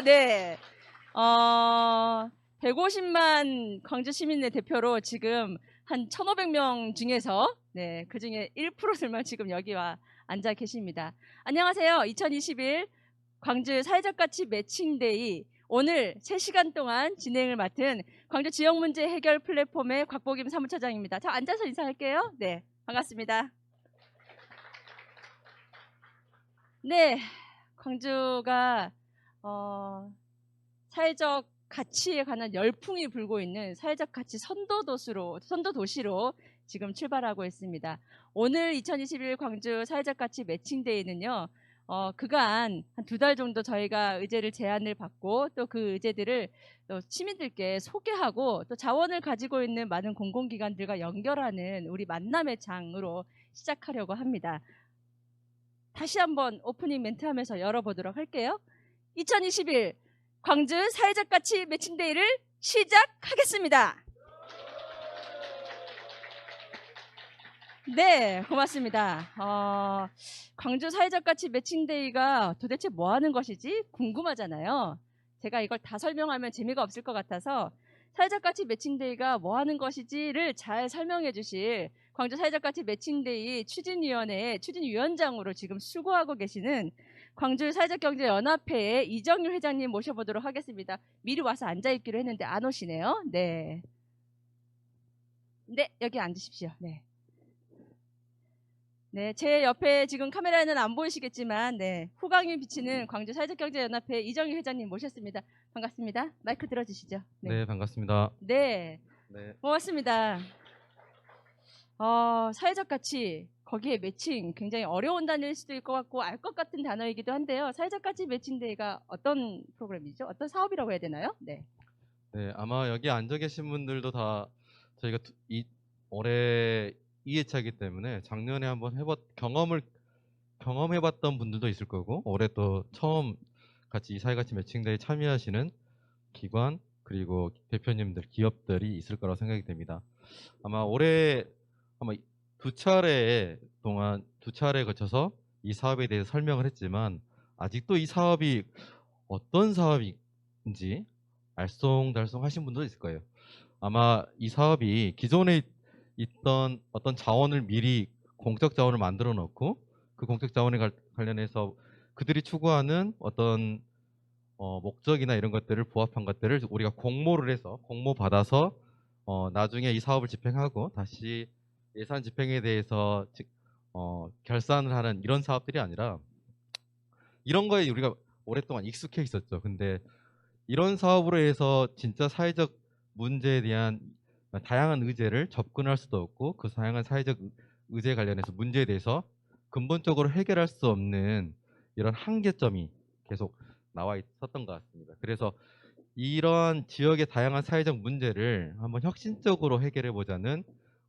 네. 150만 광주 시민의 대표로 지금 한 1,500명 중에서 네, 그중에 1%들만 지금 여기 와 앉아 계십니다. 안녕하세요. 2021 광주 사회적 가치 매칭데이 오늘 3시간 동안 진행을 맡은 광주 지역 문제 해결 플랫폼의 곽보김 사무처장입니다. 자, 앉아서 인사할게요. 네, 반갑습니다. 네, 광주가 사회적 가치에 관한 열풍이 불고 있는 사회적 가치 선도도시로 지금 출발하고 있습니다. 오늘 2021 광주 사회적 가치 매칭데이는요, 그간 한 2달 정도 저희가 의제를 제안을 받고 또 그 의제들을 또 시민들께 소개하고 또 자원을 가지고 있는 많은 공공기관들과 연결하는 우리 만남의 장으로 시작하려고 합니다. 다시 한번 오프닝 멘트 하면서 열어보도록 할게요. 2021 광주 사회적 가치 매칭데이를 시작하겠습니다. 네, 고맙습니다. 광주 사회적 가치 매칭데이가 도대체 뭐 하는 것이지 궁금하잖아요. 제가 이걸 다 설명하면 재미가 없을 것 같아서 사회적 가치 매칭데이가 뭐 하는 것이지를 잘 설명해 주실 광주 사회적 가치 매칭데이 추진위원회 추진위원장으로 지금 수고하고 계시는 광주 사회적경제연합회의 이정률 회장님 모셔보도록 하겠습니다. 미리 와서 앉아있기로 했는데 안 오시네요. 네. 네, 여기 앉으십시오. 네. 네, 제 옆에 지금 카메라에는 안 보이시겠지만, 네, 후광이 비치는 광주 사회적경제연합회 이정률 회장님 모셨습니다. 반갑습니다. 마이크 들어주시죠. 네, 반갑습니다. 네, 네. 고맙습니다. 사회적 가치, 거기에 매칭 굉장히 어려운 단어일 수도 있을 것 같고 알 것 같은 단어이기도 한데요. 사회적 가치 매칭데이가 어떤 프로그램이죠? 어떤 사업이라고 해야 되나요? 네. 네, 아마 여기 앉아 계신 분들도 다 저희가 올해 2회차이기 때문에 작년에 한번 경험해봤던 분들도 있을 거고 올해 또 처음 같이 이 사회가치 매칭대에 참여하시는 기관 그리고 대표님들, 기업들이 있을 거라고 생각이 됩니다. 아마 올해 두 차례 거쳐서 이 사업에 대해서 설명을 했지만 아직도 이 사업이 어떤 사업인지 알쏭달쏭 하신 분도 있을 거예요. 아마 이 사업이 기존에 있던 어떤 자원을 미리 공적 자원을 만들어 놓고 그 공적 자원에 관련해서 그들이 추구하는 어떤 목적이나 이런 것들을 부합한 것들을 우리가 공모를 해서 공모 받아서 나중에 이 사업을 집행하고 다시 예산 집행에 대해서 결산을 하는 이런 사업들이 아니라 이런 거에 우리가 오랫동안 익숙해 있었죠. 근데 이런 사업으로 해서 진짜 사회적 문제에 대한 다양한 의제를 접근할 수도 없고 그 다양한 사회적 의제 관련해서 문제에 대해서 근본적으로 해결할 수 없는 이런 한계점이 계속 나와 있었던 것 같습니다. 그래서 이러한 지역의 다양한 사회적 문제를 한번 혁신적으로 해결해 보자는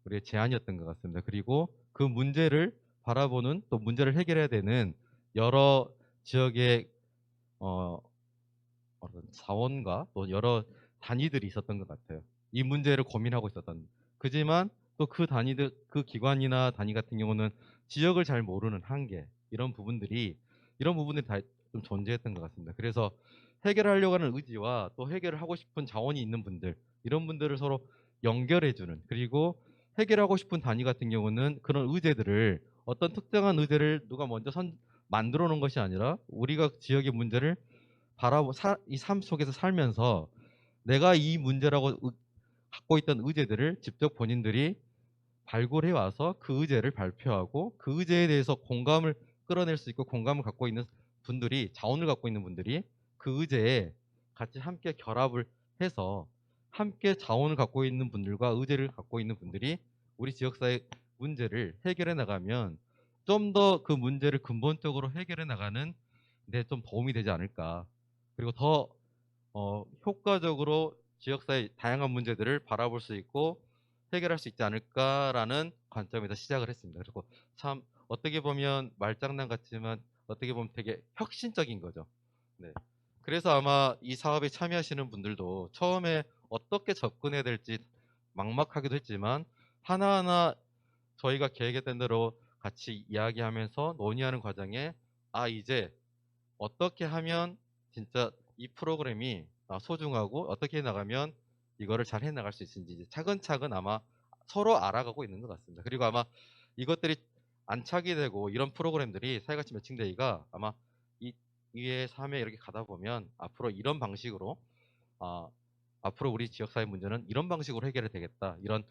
우리의 제안이었던 것 같습니다. 그리고 그 문제를 바라보는 또 문제를 해결해야 되는 여러 지역의 어떤 자원과 또 여러 단위들이 있었던 것 같아요. 이 문제를 고민하고 있었던. 그지만 또 그 단위들, 그 기관이나 단위 같은 경우는 지역을 잘 모르는 한계 이런 부분들이 다 좀 존재했던 것 같습니다. 그래서 해결하려고 하는 의지와 또 해결을 하고 싶은 자원이 있는 분들 이런 분들을 서로 연결해주는 그리고 해결하고 싶은 단위 같은 경우는 그런 의제들을 어떤 특정한 의제를 누가 먼저 만들어 놓은 것이 아니라 우리가 지역의 문제를 이 삶 속에서 살면서 내가 이 문제라고 갖고 있던 의제들을 직접 본인들이 발굴해 와서 그 의제를 발표하고 그 의제에 대해서 공감을 끌어낼 수 있고 공감을 갖고 있는 분들이 자원을 갖고 있는 분들이 그 의제에 같이 함께 결합을 해서 함께 자원을 갖고 있는 분들과 의제를 갖고 있는 분들이 우리 지역사회 문제를 해결해 나가면 좀 더 그 문제를 근본적으로 해결해 나가는 데 좀 도움이 되지 않을까. 그리고 더 효과적으로 지역사회 다양한 문제들을 바라볼 수 있고 해결할 수 있지 않을까라는 관점에서 시작을 했습니다. 그리고 참 어떻게 보면 말장난 같지만 어떻게 보면 되게 혁신적인 거죠. 네. 그래서 아마 이 사업에 참여하시는 분들도 처음에 어떻게 접근해야 될지 막막하기도 했지만 하나하나 저희가 계획했던 대로 같이 이야기하면서 논의하는 과정에 이제 어떻게 하면 진짜 이 프로그램이 소중하고 어떻게 해나가면 이거를 잘 해나갈 수 있는지 이제 차근차근 아마 서로 알아가고 있는 것 같습니다. 그리고 아마 이것들이 안착이 되고 이런 프로그램들이 사회가치 매칭데이가 아마 2회, 3회 이렇게 가다 보면 앞으로 이런 방식으로 앞으로 우리 지역사회 문제는 이런 방식으로 해결이 되겠다. 이런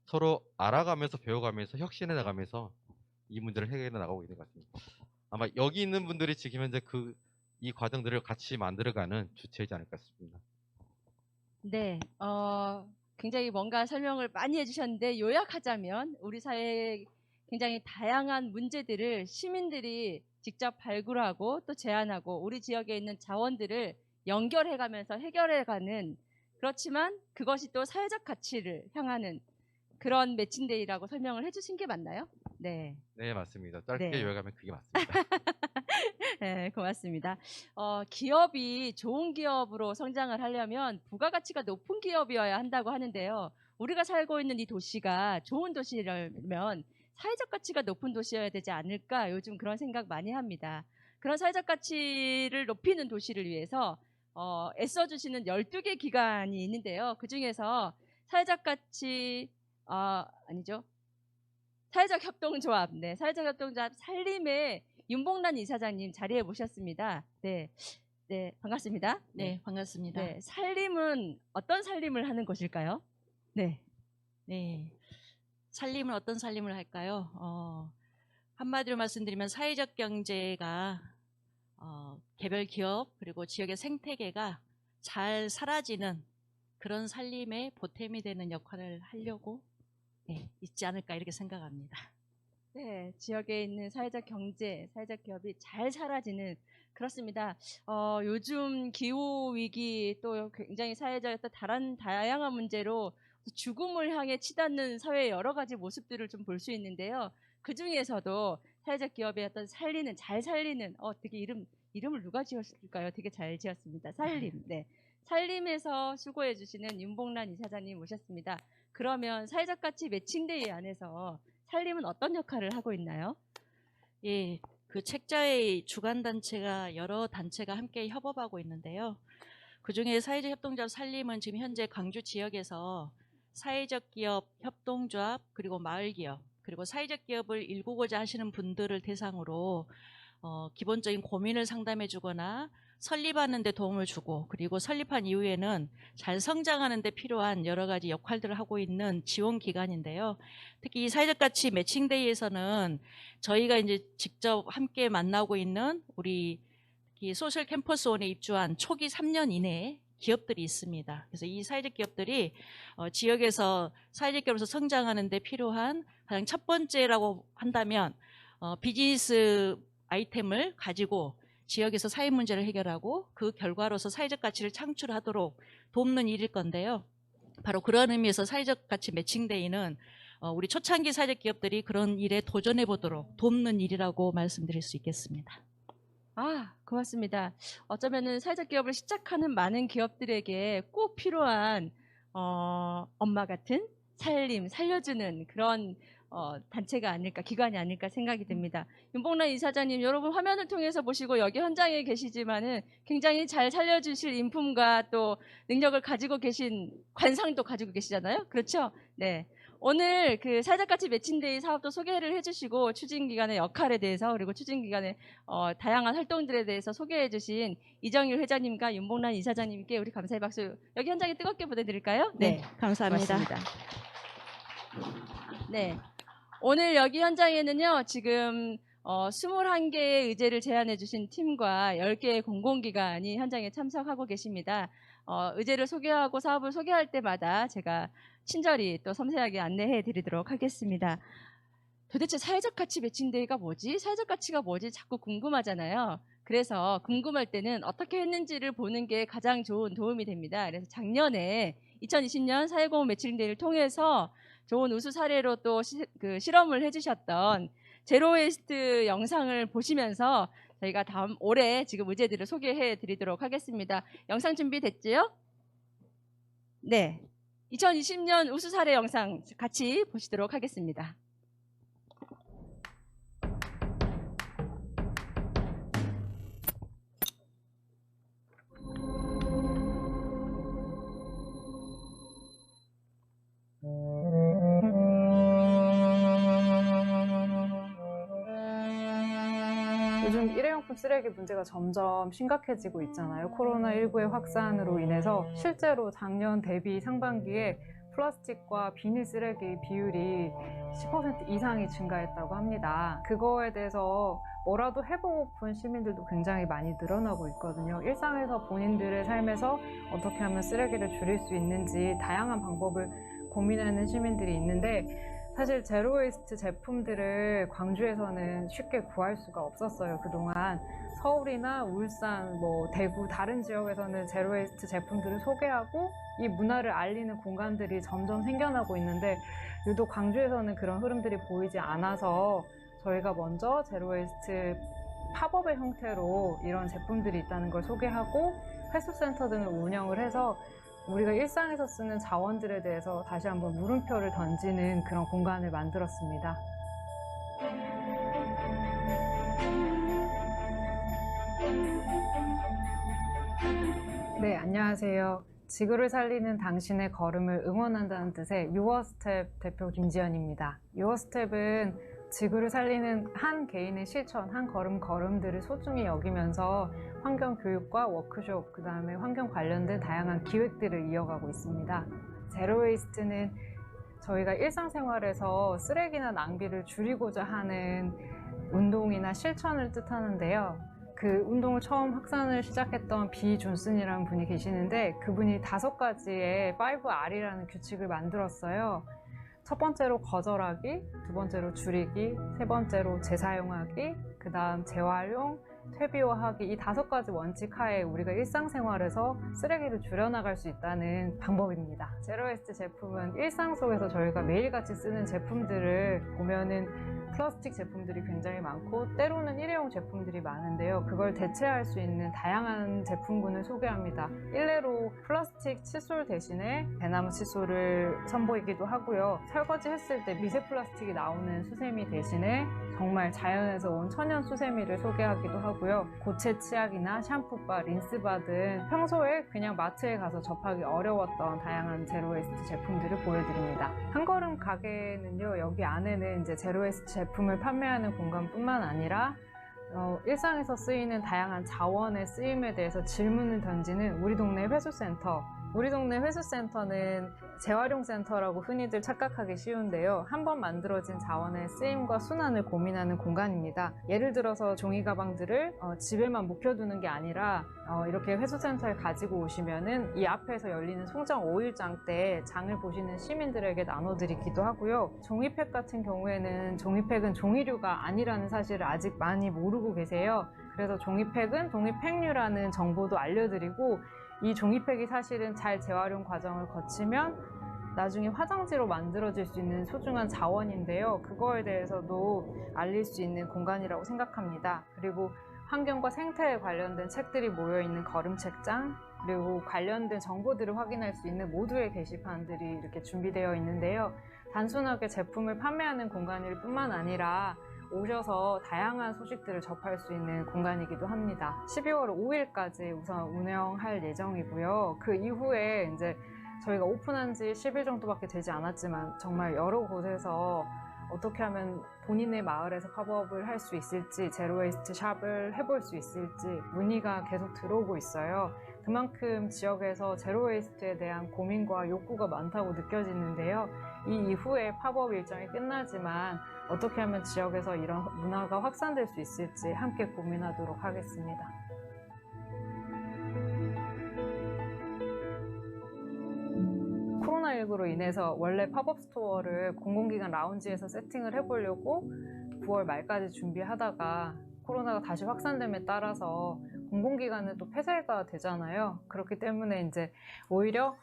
서로 알아가면서 배워가면서 혁신해 나가면서 이 문제를 해결해 나가고 있는 것 같습니다. 아마 여기 있는 분들이 지금 현재 이 과정들을 같이 만들어가는 주체이지 않을까 싶습니다. 네, 굉장히 뭔가 설명을 많이 해주셨는데 요약하자면 우리 사회의 굉장히 다양한 문제들을 시민들이 직접 발굴하고 또 제안하고 우리 지역에 있는 자원들을 연결해가면서 해결해가는, 그렇지만 그것이 또 사회적 가치를 향하는 그런 매칭데이라고 설명을 해주신 게 맞나요? 네. 네, 맞습니다. 짧게 네. 요약하면 그게 맞습니다. 네, 고맙습니다. 기업이 좋은 기업으로 성장을 하려면 부가가치가 높은 기업이어야 한다고 하는데요. 우리가 살고 있는 이 도시가 좋은 도시라면 사회적 가치가 높은 도시여야 되지 않을까, 요즘 그런 생각 많이 합니다. 그런 사회적 가치를 높이는 도시를 위해서 애써주시는 12개 기관이 있는데요. 그중에서 사회적 가치, 아니죠. 사회적 협동조합, 네, 사회적 협동조합 살림의 윤봉란 이사장님 자리에 모셨습니다. 네, 네, 반갑습니다. 네, 반갑습니다. 네, 살림은 어떤 살림을 하는 것일까요? 네, 네. 살림은 어떤 살림을 할까요? 한마디로 말씀드리면 사회적 경제가 개별 기업 그리고 지역의 생태계가 잘 사라지는 그런 살림의 보탬이 되는 역할을 하려고 있지 않을까 이렇게 생각합니다. 네, 지역에 있는 사회적 경제, 사회적 기업이 잘 사라지는, 그렇습니다. 요즘 기후 위기 또 굉장히 사회적 다양한 문제로 죽음을 향해 치닫는 사회의 여러 가지 모습들을 좀 볼 수 있는데요. 그 중에서도 사회적 기업의 어떤 잘 살리는, 되게 이름을 누가 지었을까요? 되게 잘 지었습니다. 살림. 네. 살림에서 수고해 주시는 윤봉란 이사장님 모셨습니다. 그러면 사회적 가치 매칭데이 안에서 살림은 어떤 역할을 하고 있나요? 예, 그 책자의 주관 단체가 여러 단체가 함께 협업하고 있는데요. 그중에 사회적 협동조합 살림은 지금 현재 광주 지역에서 사회적 기업 협동조합 그리고 마을 기업 그리고 사회적 기업을 일구고자 하시는 분들을 대상으로 기본적인 고민을 상담해 주거나 설립하는 데 도움을 주고, 그리고 설립한 이후에는 잘 성장하는 데 필요한 여러 가지 역할들을 하고 있는 지원 기관인데요. 특히 이 사회적 가치 매칭데이에서는 저희가 이제 직접 함께 만나고 있는 우리 소셜 캠퍼스원에 입주한 초기 3년 이내에 기업들이 있습니다. 그래서 이 사회적 기업들이 지역에서 사회적 기업으로서 성장하는 데 필요한 가장 첫 번째라고 한다면 비즈니스 아이템을 가지고 지역에서 사회 문제를 해결하고 그 결과로서 사회적 가치를 창출하도록 돕는 일일 건데요. 바로 그런 의미에서 사회적 가치 매칭데이는 우리 초창기 사회적 기업들이 그런 일에 도전해 보도록 돕는 일이라고 말씀드릴 수 있겠습니다. 고맙습니다. 어쩌면은 사회적 기업을 시작하는 많은 기업들에게 꼭 필요한 엄마 같은 살려주는 그런 단체가 아닐까, 기관이 아닐까 생각이 듭니다. 윤봉란 이사장님, 여러분 화면을 통해서 보시고 여기 현장에 계시지만은 굉장히 잘 살려주실 인품과 또 능력을 가지고 계신 관상도 가지고 계시잖아요. 그렇죠? 네. 오늘 그 사회적 가치 매칭데이 사업도 소개를 해주시고 추진기관의 역할에 대해서, 그리고 추진기관의 다양한 활동들에 대해서 소개해주신 이정일 회장님과 윤봉란 이사장님께 우리 감사의 박수 여기 현장에 뜨겁게 보내드릴까요? 네, 감사합니다. 고맙습니다. 네. 오늘 여기 현장에는요, 지금 21개의 의제를 제안해 주신 팀과 10개의 공공기관이 현장에 참석하고 계십니다. 의제를 소개하고 사업을 소개할 때마다 제가 친절히 또 섬세하게 안내해 드리도록 하겠습니다. 도대체 사회적 가치 매칭데이가 뭐지? 사회적 가치가 뭐지? 자꾸 궁금하잖아요. 그래서 궁금할 때는 어떻게 했는지를 보는 게 가장 좋은 도움이 됩니다. 그래서 작년에 2020년 사회공헌 매칭데이를 통해서 좋은 우수 사례로 또 실험을 해주셨던 제로웨이스트 영상을 보시면서 저희가 다음 올해 지금 의제들을 소개해 드리도록 하겠습니다. 영상 준비됐지요? 네. 2020년 우수 사례 영상 같이 보시도록 하겠습니다. 요즘 일회용품 쓰레기 문제가 점점 심각해지고 있잖아요. 코로나19의 확산으로 인해서 실제로 작년 대비 상반기에 플라스틱과 비닐 쓰레기 비율이 10% 이상이 증가했다고 합니다. 그거에 대해서 뭐라도 해보고픈 시민들도 굉장히 많이 늘어나고 있거든요. 일상에서 본인들의 삶에서 어떻게 하면 쓰레기를 줄일 수 있는지 다양한 방법을 고민하는 시민들이 있는데, 사실 제로웨이스트 제품들을 광주에서는 쉽게 구할 수가 없었어요. 그동안 서울이나 울산, 대구 다른 지역에서는 제로웨이스트 제품들을 소개하고 이 문화를 알리는 공간들이 점점 생겨나고 있는데, 유독 광주에서는 그런 흐름들이 보이지 않아서 저희가 먼저 제로웨이스트 팝업의 형태로 이런 제품들이 있다는 걸 소개하고 회수센터 등을 운영을 해서 우리가 일상에서 쓰는 자원들에 대해서 다시 한번 물음표를 던지는 그런 공간을 만들었습니다. 네, 안녕하세요. 지구를 살리는 당신의 걸음을 응원한다는 뜻의 유어스텝 대표 김지연입니다. 유어스텝은 지구를 살리는 한 개인의 실천, 한 걸음들을 소중히 여기면서 환경 교육과 워크숍, 그 다음에 환경 관련된 다양한 기획들을 이어가고 있습니다. 제로웨이스트는 저희가 일상생활에서 쓰레기나 낭비를 줄이고자 하는 운동이나 실천을 뜻하는데요. 그 운동을 처음 확산을 시작했던 비 존슨이라는 분이 계시는데, 그분이 5가지의 5R이라는 규칙을 만들었어요. 첫 번째로 거절하기, 두 번째로 줄이기, 세 번째로 재사용하기, 그 다음 재활용, 퇴비화하기, 이 5가지 원칙 하에 우리가 일상생활에서 쓰레기를 줄여나갈 수 있다는 방법입니다. 제로웨이스트 제품은 일상 속에서 저희가 매일같이 쓰는 제품들을 보면은 플라스틱 제품들이 굉장히 많고 때로는 일회용 제품들이 많은데요. 그걸 대체할 수 있는 다양한 제품군을 소개합니다. 일례로 플라스틱 칫솔 대신에 대나무 칫솔을 선보이기도 하고요. 설거지 했을 때 미세 플라스틱이 나오는 수세미 대신에 정말 자연에서 온 천연 수세미를 소개하기도 하고요. 고체 치약이나 샴푸바, 린스바 등 평소에 그냥 마트에 가서 접하기 어려웠던 다양한 제로웨이스트 제품들을 보여드립니다. 한걸음 가게는요, 여기 안에는 이제 제로웨이스트 제품을 판매하는 공간뿐만 아니라 일상에서 쓰이는 다양한 자원의 쓰임에 대해서 질문을 던지는 우리 동네 회수센터, 우리 동네 회수센터는 재활용센터라고 흔히들 착각하기 쉬운데요. 한번 만들어진 자원의 쓰임과 순환을 고민하는 공간입니다. 예를 들어서 종이 가방들을 집에만 묵혀두는 게 아니라 이렇게 회수센터에 가지고 오시면은 이 앞에서 열리는 송정 5일장 때 장을 보시는 시민들에게 나눠드리기도 하고요. 종이팩 같은 경우에는 종이팩은 종이류가 아니라는 사실을 아직 많이 모르고 계세요. 그래서 종이팩은 종이팩류라는 정보도 알려드리고, 이 종이팩이 사실은 잘 재활용 과정을 거치면 나중에 화장지로 만들어질 수 있는 소중한 자원인데요. 그거에 대해서도 알릴 수 있는 공간이라고 생각합니다. 그리고 환경과 생태에 관련된 책들이 모여있는 걸음책장, 그리고 관련된 정보들을 확인할 수 있는 모두의 게시판들이 이렇게 준비되어 있는데요. 단순하게 제품을 판매하는 공간일 뿐만 아니라 오셔서 다양한 소식들을 접할 수 있는 공간이기도 합니다. 12월 5일까지 우선 운영할 예정이고요. 그 이후에 이제 저희가 오픈한 지 10일 정도밖에 되지 않았지만 정말 여러 곳에서 어떻게 하면 본인의 마을에서 팝업을 할 수 있을지, 제로웨이스트 샵을 해볼 수 있을지 문의가 계속 들어오고 있어요. 그만큼 지역에서 제로웨이스트에 대한 고민과 욕구가 많다고 느껴지는데요. 이 이후에 팝업 일정이 끝나지만 어떻게 하면 지역에서 이런 문화가 확산될 수 있을지 함께 고민하도록 하겠습니다. 코로나19로 인해서 원래 팝업 스토어를 공공기관 라운지에서 세팅을 해보려고 9월 말까지 준비하다가 코로나가 다시 확산됨에 따라서 공공기관은 또 폐쇄가 되잖아요. 그렇기 때문에 이제 오히려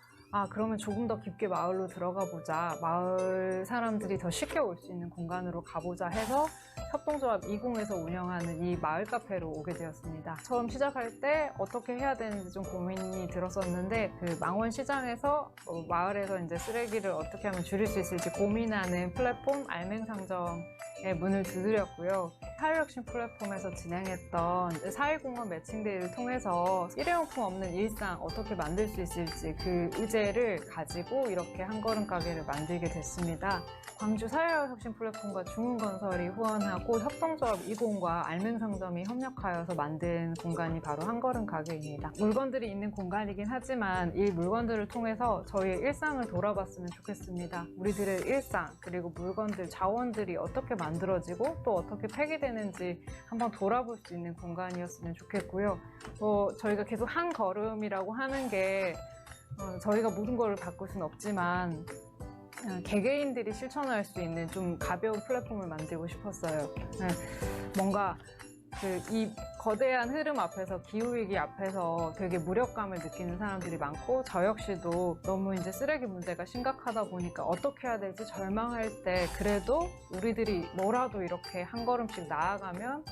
그러면 조금 더 깊게 마을로 들어가 보자, 마을 사람들이 더 쉽게 올 수 있는 공간으로 가보자 해서 협동조합 20에서 운영하는 이 마을 카페로 오게 되었습니다. 처음 시작할 때 어떻게 해야 되는지 좀 고민이 들었었는데, 그 망원시장에서 마을에서 이제 쓰레기를 어떻게 하면 줄일 수 있을지 고민하는 플랫폼 알맹상점의 문을 두드렸고요. 사회혁신 플랫폼에서 진행했던 4.10원 매칭데이를 통해서 일회용품 없는 일상 어떻게 만들 수 있을지 그 의제를 가지고 이렇게 한 걸음 가게를 만들게 됐습니다. 광주 사회혁신 플랫폼과 중흥건설이 후원하고 협동조합 20과 알맹상점이 협력하여서 만든 공간이 바로 한 걸음 가게입니다. 물건들이 있는 공간이긴 하지만 이 물건들을 통해서 저희의 일상을 돌아봤으면 좋겠습니다. 우리들의 일상 그리고 물건들, 자원들이 어떻게 만들어지고 또 어떻게 폐기되는지 한번 돌아볼 수 있는 공간이었으면 좋겠고요. 저희가 계속 한 걸음이라고 하는 게 저희가 모든 걸 바꿀 수는 없지만 개개인들이 실천할 수 있는 좀 가벼운 플랫폼을 만들고 싶었어요. 뭔가 이 거대한 흐름 앞에서, 기후위기 앞에서 되게 무력감을 느끼는 사람들이 많고 저 역시도 너무 이제 쓰레기 문제가 심각하다 보니까 어떻게 해야 될지 절망할 때 그래도 우리들이 뭐라도 이렇게 한 걸음씩 나아가면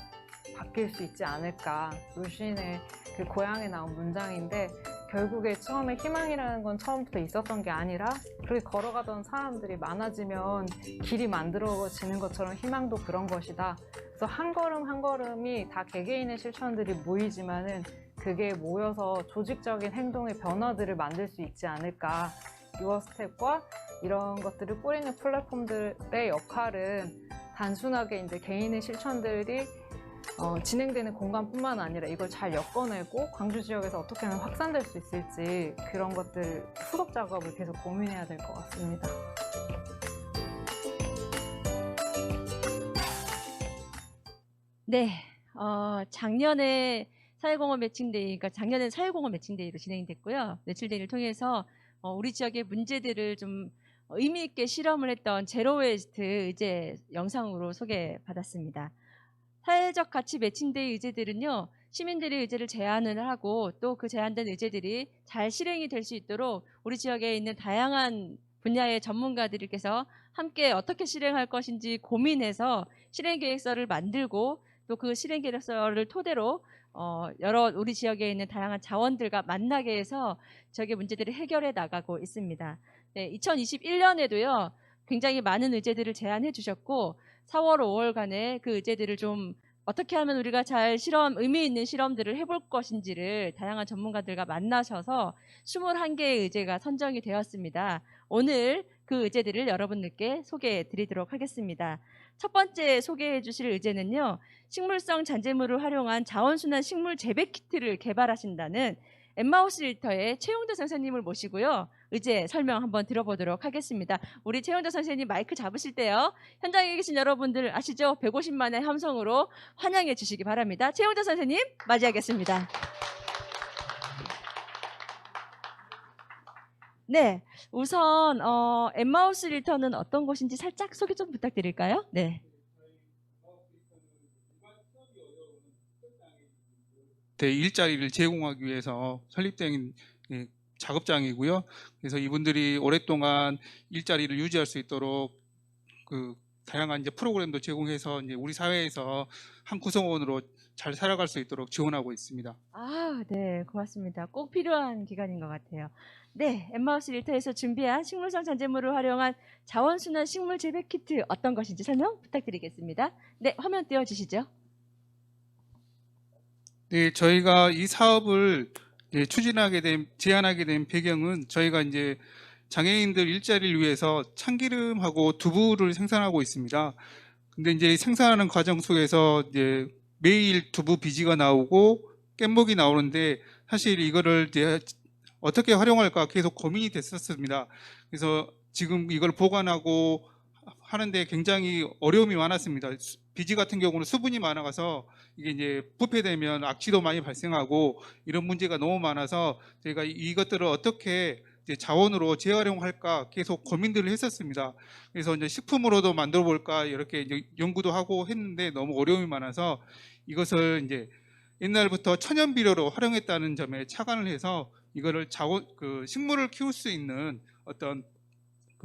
바뀔 수 있지 않을까. 루시인의 그 고향에 나온 문장인데 결국에 처음에 희망이라는 건 처음부터 있었던 게 아니라 그렇게 걸어가던 사람들이 많아지면 길이 만들어지는 것처럼 희망도 그런 것이다. 그래서 한 걸음 한 걸음이 다 개개인의 실천들이 모이지만은 그게 모여서 조직적인 행동의 변화들을 만들 수 있지 않을까. 유어스텝과 이런 것들을 뿌리는 플랫폼들의 역할은 단순하게 이제 개인의 실천들이 진행되는 공간뿐만 아니라 이걸 잘 엮어내고 광주 지역에서 어떻게 하면 확산될 수 있을지 그런 것들 후속 작업을 계속 고민해야 될 것 같습니다. 네, 작년에 사회공헌 매칭데이, 그러니까 작년에 사회공헌 매칭데이로 진행이 됐고요. 매칭데이를 통해서 우리 지역의 문제들을 좀 의미 있게 실험을 했던 제로웨이스트 의제 영상으로 소개받았습니다. 사회적 가치 매칭데이 의제들은요, 시민들이 의제를 제안을 하고 또 그 제안된 의제들이 잘 실행이 될 수 있도록 우리 지역에 있는 다양한 분야의 전문가들께서 함께 어떻게 실행할 것인지 고민해서 실행계획서를 만들고 또 그 실행계획서를 토대로 여러 우리 지역에 있는 다양한 자원들과 만나게 해서 지역의 문제들을 해결해 나가고 있습니다. 네, 2021년에도요, 굉장히 많은 의제들을 제안해 주셨고 4월, 5월간에 그 의제들을 좀 어떻게 하면 우리가 잘 의미 있는 실험들을 해볼 것인지를 다양한 전문가들과 만나셔서 21개의 의제가 선정이 되었습니다. 오늘 그 의제들을 여러분들께 소개해 드리도록 하겠습니다. 첫 번째 소개해 주실 의제는요, 식물성 잔재물을 활용한 자원순환 식물 재배 키트를 개발하신다는 엠마우스 일터의 최용도 선생님을 모시고요. 의제 설명 한번 들어보도록 하겠습니다. 우리 최용도 선생님 마이크 잡으실 때요, 현장에 계신 여러분들 아시죠? 150만의 함성으로 환영해 주시기 바랍니다. 최용도 선생님 맞이하겠습니다. 네, 우선 엠마우스 일터는 어떤 곳인지 살짝 소개 좀 부탁드릴까요? 네. 일자리를 제공하기 위해서 설립된 작업장이고요. 그래서 이분들이 오랫동안 일자리를 유지할 수 있도록 다양한 이제 프로그램도 제공해서 이제 우리 사회에서 한 구성원으로 잘 살아갈 수 있도록 지원하고 있습니다. 아, 네, 고맙습니다. 꼭 필요한 기관인 것 같아요. 네, 엠마우스 일터에서 준비한 식물성 잔재물을 활용한 자원순환 식물 재배 키트 어떤 것인지 설명 부탁드리겠습니다. 네, 화면 띄워주시죠. 네, 저희가 이 사업을 제안하게 된 배경은 저희가 이제 장애인들 일자리를 위해서 참기름하고 두부를 생산하고 있습니다. 근데 이제 생산하는 과정 속에서 이제 매일 두부 비지가 나오고 깻목이 나오는데 사실 이거를 이제 어떻게 활용할까 계속 고민이 됐었습니다. 그래서 지금 이걸 보관하고 하는데 굉장히 어려움이 많았습니다. 비지 같은 경우는 수분이 많아서 이게 이제 부패되면 악취도 많이 발생하고 이런 문제가 너무 많아서 저희가 이것들을 어떻게 이제 자원으로 재활용할까 계속 고민들을 했었습니다. 그래서 이제 식품으로도 만들어 볼까 이렇게 이제 연구도 하고 했는데 너무 어려움이 많아서 이것을 이제 옛날부터 천연 비료로 활용했다는 점에 착안을 해서 이거를 식물을 키울 수 있는 어떤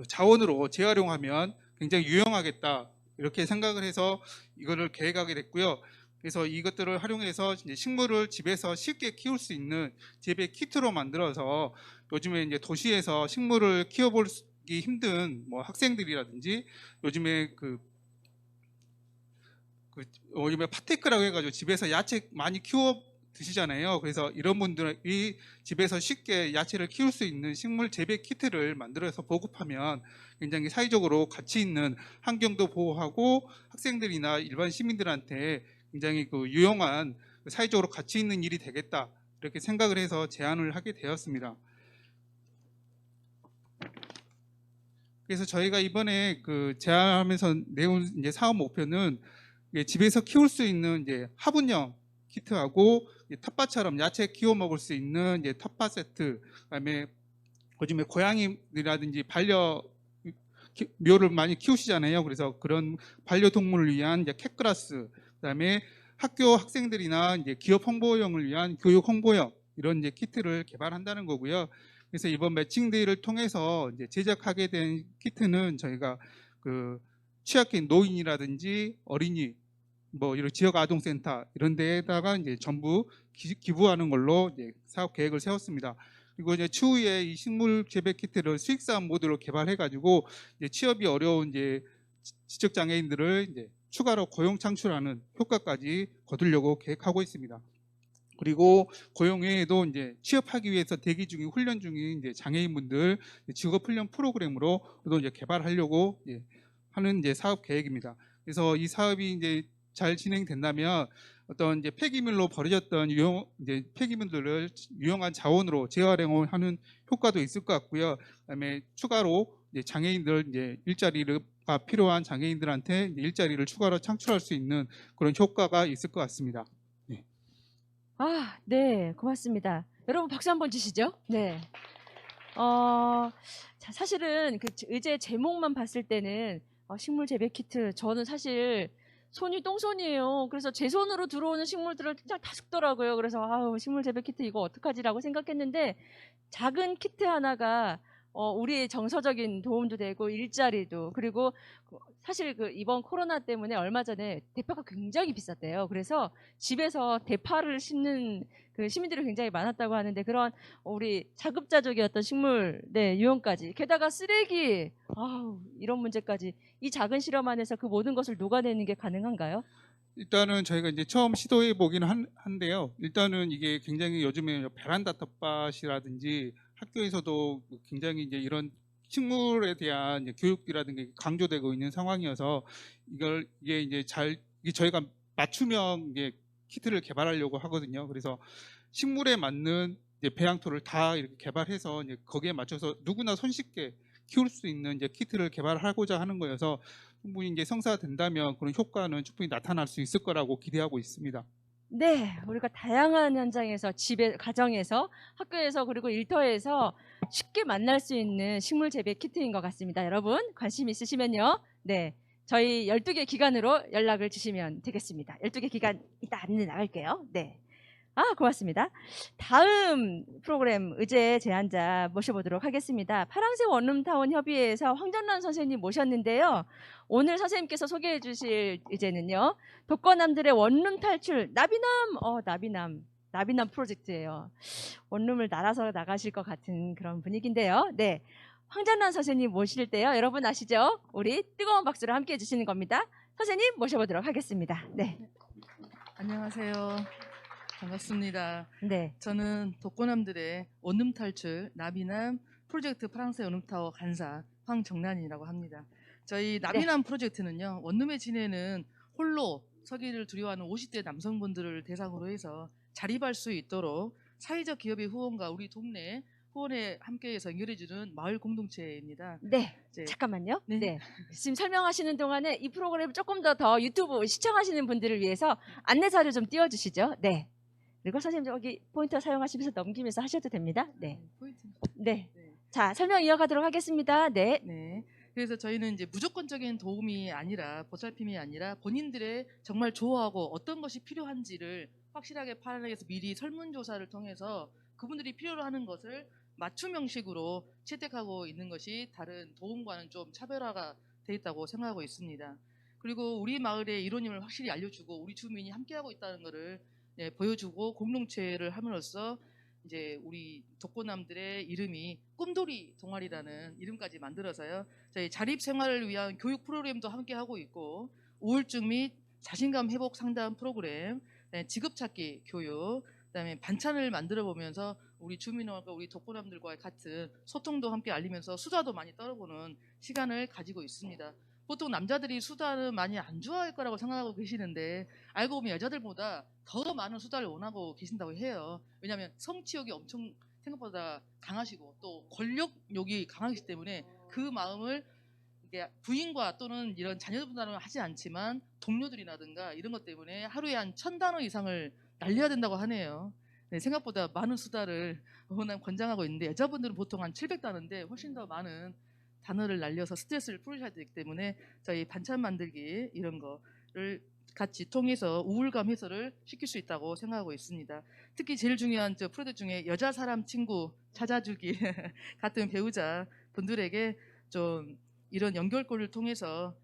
자원으로 재활용하면 굉장히 유용하겠다 이렇게 생각을 해서 이거를 계획하게 됐고요. 그래서 이것들을 활용해서 이제 식물을 집에서 쉽게 키울 수 있는 재배 키트로 만들어서 요즘에 이제 도시에서 식물을 키워보기 힘든 뭐 학생들이라든지 요즘에 요즘에 팟테크라고 해가지고 집에서 야채 많이 키워 드시잖아요. 그래서 이런 분들이 집에서 쉽게 야채를 키울 수 있는 식물 재배 키트를 만들어서 보급하면 굉장히 사회적으로 가치 있는, 환경도 보호하고 학생들이나 일반 시민들한테 굉장히 유용한, 사회적으로 가치 있는 일이 되겠다, 이렇게 생각을 해서 제안을 하게 되었습니다. 그래서 저희가 이번에 제안하면서 내온 이제 사업 목표는 집에서 키울 수 있는 이제 화분형 키트하고 텃밭처럼 야채 키워 먹을 수 있는 이제 텃밭 세트, 그다음에 요즘에 고양이라든지 묘를 많이 키우시잖아요. 그래서 그런 반려동물을 위한 이제 캣그라스, 그다음에 학교 학생들이나 이제 기업 홍보용을 위한 교육 홍보용, 이런 이제 키트를 개발한다는 거고요. 그래서 이번 매칭데이를 통해서 이제 제작하게 된 키트는 저희가 취약계인 노인이라든지 어린이, 이런 지역 아동센터 이런 데에다가 이제 전부 기부하는 걸로 이제 사업 계획을 세웠습니다. 그리고 이제 추후에 이 식물 재배 키트를 수익사업 모드로 개발해가지고 이제 취업이 어려운 이제 지적 장애인들을 이제 추가로 고용 창출하는 효과까지 거두려고 계획하고 있습니다. 그리고 고용 외에도 이제 취업하기 위해서 대기 중인, 훈련 중인 이제 장애인분들 직업 훈련 프로그램으로 또 이제 개발하려고 하는 이제 사업 계획입니다. 그래서 이 사업이 이제 잘 진행된다면 어떤 이제 폐기물로 버려졌던 이제 폐기물들을 유용한 자원으로 재활용하는 효과도 있을 것 같고요. 그다음에 추가로 이제 장애인들 이제 일자리가 필요한 장애인들한테 이제 일자리를 추가로 창출할 수 있는 그런 효과가 있을 것 같습니다. 네. 아, 네, 고맙습니다. 여러분 박수 한번 주시죠. 네. 자, 사실은 그 의제 제목만 봤을 때는 식물 재배 키트, 저는 사실 손이 똥손이에요. 그래서 제 손으로 들어오는 식물들을 그냥 다 죽더라고요. 그래서 아우, 식물 재배 키트 이거 어떡하지라고 생각했는데 작은 키트 하나가 우리의 정서적인 도움도 되고 일자리도, 그리고 사실 이번 코로나 때문에 얼마 전에 대파가 굉장히 비쌌대요. 그래서 집에서 대파를 심는 그 시민들이 굉장히 많았다고 하는데, 그런 우리 자급자족이었던 식물 유형까지, 게다가 쓰레기, 아우, 이런 문제까지, 이 작은 실험 안에서 그 모든 것을 녹아내는 게 가능한가요? 일단은 저희가 이제 처음 시도해 보기는 한데요. 일단은 이게 굉장히 요즘에 베란다 텃밭이라든지 학교에서도 굉장히 이제 이런 식물에 대한 이제 교육이라든가 강조되고 있는 상황이어서 이게 저희가 맞춤형 이제 키트를 개발하려고 하거든요. 그래서 식물에 맞는 이제 배양토를 다 이렇게 개발해서 이제 거기에 맞춰서 누구나 손쉽게 키울 수 있는 이제 키트를 개발하고자 하는 거여서 충분히 이제 성사된다면 그런 효과는 충분히 나타날 수 있을 거라고 기대하고 있습니다. 네, 우리가 다양한 현장에서, 집에, 가정에서, 학교에서, 그리고 일터에서 쉽게 만날 수 있는 식물 재배 키트인 것 같습니다. 여러분 관심 있으시면요, 네, 저희 12개 기관으로 연락을 주시면 되겠습니다. 12개 기관 이따 안내 나갈게요. 네. 고맙습니다. 다음 프로그램 의제 제안자 모셔보도록 하겠습니다. 파랑새 원룸타운 협의회에서 황전란 선생님 모셨는데요. 오늘 선생님께서 소개해 주실 의제는요, 독거남들의 원룸 탈출, 나비남 프로젝트예요. 원룸을 날아서 나가실 것 같은 그런 분위기인데요. 네, 황전란 선생님 모실 때요, 여러분 아시죠? 우리 뜨거운 박수로 함께 해주시는 겁니다. 선생님 모셔보도록 하겠습니다. 네. 안녕하세요. 반갑습니다. 네. 저는 독거남들의 원룸 탈출 나비남 프로젝트 파랑새 원룸타워 간사 황정란이라고 합니다. 저희 나비남 프로젝트는요, 원룸에 지내는 홀로 서기를 두려워하는 50대 남성분들을 대상으로 해서 자립할 수 있도록 사회적 기업의 후원과 우리 동네 후원에 함께해서 연결해주는 마을 공동체입니다. 네, 이제 잠깐만요. 네. 네. 지금 설명하시는 동안에 이 프로그램 조금 더 유튜브 시청하시는 분들을 위해서 안내 자료 좀 띄워주시죠. 네. 그리고 선생님 여기 포인터 사용하시면서 넘기면서 하셔도 됩니다. 네. 포인트. 네. 네. 자, 설명 이어가도록 하겠습니다. 네. 네. 그래서 저희는 이제 무조건적인 도움이 아니라, 보살핌이 아니라 본인들의 정말 좋아하고 어떤 것이 필요한지를 확실하게 파악해서 미리 설문조사를 통해서 그분들이 필요로 하는 것을 맞춤 형식으로 채택하고 있는 것이 다른 도움과는 좀 차별화가 돼 있다고 생각하고 있습니다. 그리고 우리 마을의 이론임을 확실히 알려주고 우리 주민이 함께하고 있다는 것을 보여주고 공동체를 함으로써 이제 우리 독거남들의 이름이 꿈돌이 동아리라는 이름까지 만들어서요, 저희 자립 생활을 위한 교육 프로그램도 함께 하고 있고 우울증 및 자신감 회복 상담 프로그램, 그다음에 직업찾기 교육, 그다음에 반찬을 만들어 보면서 우리 주민들과 우리 독거남들과의 같은 소통도 함께 알리면서 수다도 많이 떨어보는 시간을 가지고 있습니다. 보통 남자들이 수다는 많이 안 좋아할 거라고 생각하고 계시는데 알고 보면 여자들보다 더 많은 수다를 원하고 계신다고 해요. 왜냐하면 성취욕이 엄청 생각보다 강하시고 또 권력욕이 강하시기 때문에 그 마음을 이게 부인과 또는 이런 자녀분들은 하지 않지만 동료들이라든가 이런 것 때문에 하루에 한 1000단어 이상을 날려야 된다고 하네요. 네, 생각보다 많은 수다를 워낙 권장하고 있는데 여자분들은 보통 한 700단어인데 훨씬 더 많은 단어를 날려서 스트레스를 풀으셔야 되기 때문에 저희 반찬 만들기 이런 거를 같이 통해서 우울감 해소를 시킬 수 있다고 생각하고 있습니다. 특히 제일 중요한 저 프로젝트 중에 여자 사람 친구 찾아주기 같은 배우자 분들에게 좀 이런 연결고리를 통해서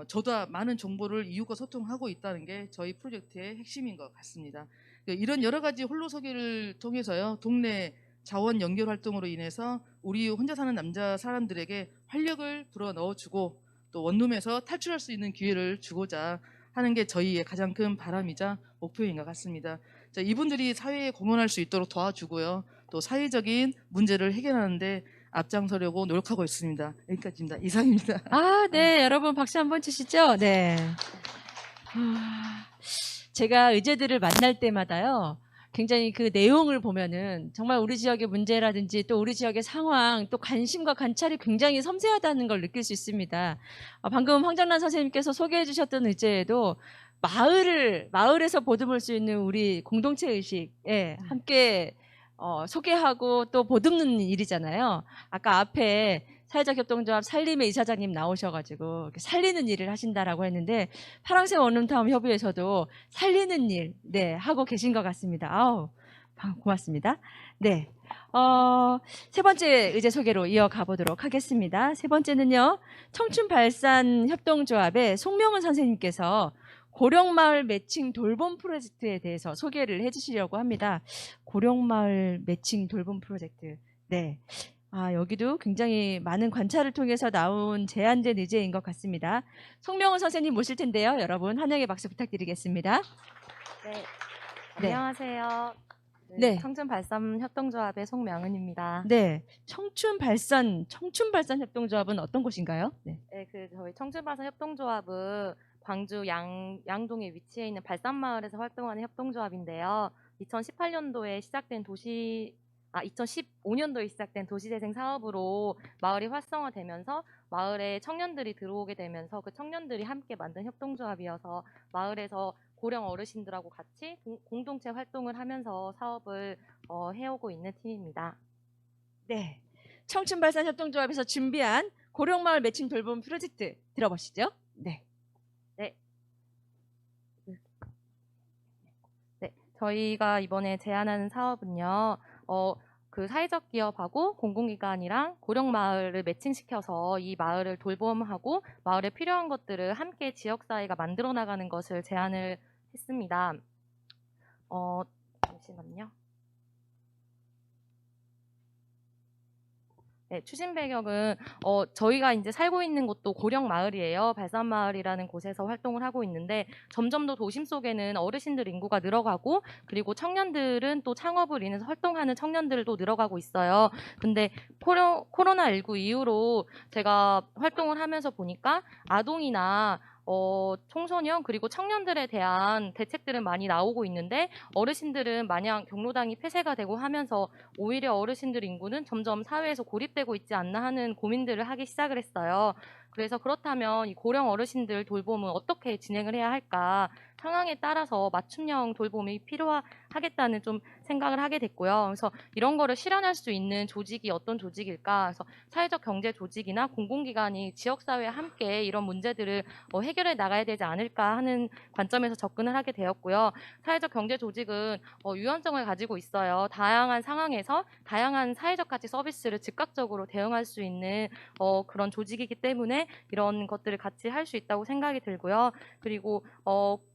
저도 많은 정보를 이웃과 소통하고 있다는 게 저희 프로젝트의 핵심인 것 같습니다. 이런 여러 가지 홀로서기를 통해서요, 동네 자원 연결 활동으로 인해서 우리 혼자 사는 남자 사람들에게 활력을 불어 넣어주고 또 원룸에서 탈출할 수 있는 기회를 주고자 하는 게 저희의 가장 큰 바람이자 목표인 것 같습니다. 자, 이분들이 사회에 공헌할 수 있도록 도와주고요, 또 사회적인 문제를 해결하는데 앞장서려고 노력하고 있습니다. 여기까지입니다. 이상입니다. 아, 네. 여러분 박수 한번 치시죠. 네. 제가 의제들을 만날 때마다요, 굉장히 그 내용을 보면은 정말 우리 지역의 문제라든지 또 우리 지역의 상황, 또 관심과 관찰이 굉장히 섬세하다는 걸 느낄 수 있습니다. 방금 황정란 선생님께서 소개해 주셨던 의제에도 마을에서 보듬을 수 있는 우리 공동체 의식에 함께 소개하고 또 보듬는 일이잖아요. 아까 앞에 사회적 협동조합 살림의 이사장님 나오셔가지고 이렇게 살리는 일을 하신다라고 했는데 파랑새 원룸타운 협의회에서도 살리는 일, 네, 하고 계신 것 같습니다. 아우, 고맙습니다. 네. 세 번째 의제 소개로 이어가 보도록 하겠습니다. 세 번째는요, 청춘발산 협동조합의 송명은 선생님께서 고령마을 매칭 돌봄 프로젝트에 대해서 소개를 해주시려고 합니다. 고령마을 매칭 돌봄 프로젝트. 네. 여기도 굉장히 많은 관찰을 통해서 나온 제안된 의제인 것 같습니다. 송명은 선생님 모실 텐데요. 여러분 환영의 박수 부탁드리겠습니다. 네. 네. 안녕하세요. 네. 청춘발산 협동조합의 송명은입니다. 네. 청춘발산 협동조합은 어떤 곳인가요? 네. 네, 저희 청춘발산 협동조합은 광주 양동에 위치해 있는 발산마을에서 활동하는 협동조합인데요. 2015년도에 시작된 도시재생 사업으로 마을이 활성화되면서 마을에 청년들이 들어오게 되면서 그 청년들이 함께 만든 협동조합이어서 마을에서 고령 어르신들하고 같이 공동체 활동을 하면서 사업을 해오고 있는 팀입니다. 네. 청춘발산 협동조합에서 준비한 고령마을 매칭 돌봄 프로젝트 들어보시죠. 네. 네, 저희가 이번에 제안하는 사업은요, 그 사회적 기업하고 공공기관이랑 고령마을을 매칭시켜서 이 마을을 돌봄하고 마을에 필요한 것들을 함께 지역사회가 만들어 나가는 것을 제안을 했습니다. 잠시만요. 네, 추진 배경은 저희가 이제 살고 있는 곳도 고령 마을이에요. 발산마을이라는 곳에서 활동을 하고 있는데 점점 더 도심 속에는 어르신들 인구가 늘어가고 그리고 청년들은 또 창업을 인해서 활동하는 청년들도 늘어가고 있어요. 근데 코로나19 이후로 제가 활동을 하면서 보니까 아동이나 청소년 그리고 청년들에 대한 대책들은 많이 나오고 있는데 어르신들은 마냥 경로당이 폐쇄가 되고 하면서 오히려 어르신들 인구는 점점 사회에서 고립되고 있지 않나 하는 고민들을 하기 시작을 했어요. 그래서 그렇다면 이 고령 어르신들 돌봄은 어떻게 진행을 해야 할까? 상황에 따라서 맞춤형 돌봄이 필요하겠다는 좀 생각을 하게 됐고요. 그래서 이런 거를 실현할 수 있는 조직이 어떤 조직일까? 그래서 사회적 경제 조직이나 공공기관이 지역사회에 함께 이런 문제들을 해결해 나가야 되지 않을까 하는 관점에서 접근을 하게 되었고요. 사회적 경제 조직은 유연성을 가지고 있어요. 다양한 상황에서 다양한 사회적 가치 서비스를 즉각적으로 대응할 수 있는 그런 조직이기 때문에 이런 것들을 같이 할 수 있다고 생각이 들고요. 그리고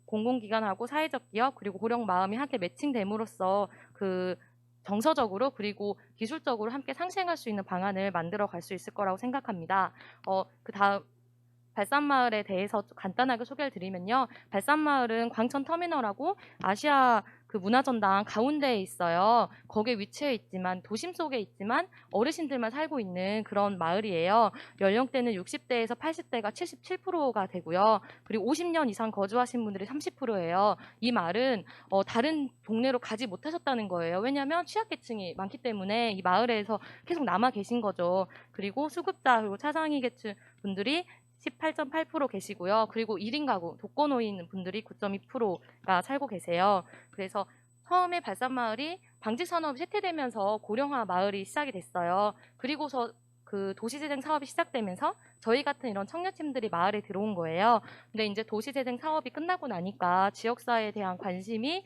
공공기관하고 사회적 기업 그리고 고령 마음이 함께 매칭됨으로써 그 정서적으로 그리고 기술적으로 함께 상생할 수 있는 방안을 만들어 갈 수 있을 거라고 생각합니다. 발산마을에 대해서 좀 간단하게 소개를 드리면요. 발산마을은 광천터미널하고 아시아 그 문화전당 가운데에 있어요. 거기에 위치해 있지만 도심 속에 있지만 어르신들만 살고 있는 그런 마을이에요. 연령대는 60대에서 80대가 77%가 되고요. 그리고 50년 이상 거주하신 분들이 30%예요. 이 말은 다른 동네로 가지 못하셨다는 거예요. 왜냐하면 취약계층이 많기 때문에 이 마을에서 계속 남아 계신 거죠. 그리고 수급자 그리고 차상위계층 분들이 18.8% 계시고요. 그리고 1인 가구, 독거노인 분들이 9.2%가 살고 계세요. 그래서 처음에 발산마을이 방직산업이 쇠퇴되면서 고령화 마을이 시작이 됐어요. 그리고서 그 도시재생 사업이 시작되면서 저희 같은 이런 청년층들이 마을에 들어온 거예요. 근데 이제 도시재생 사업이 끝나고 나니까 지역사회에 대한 관심이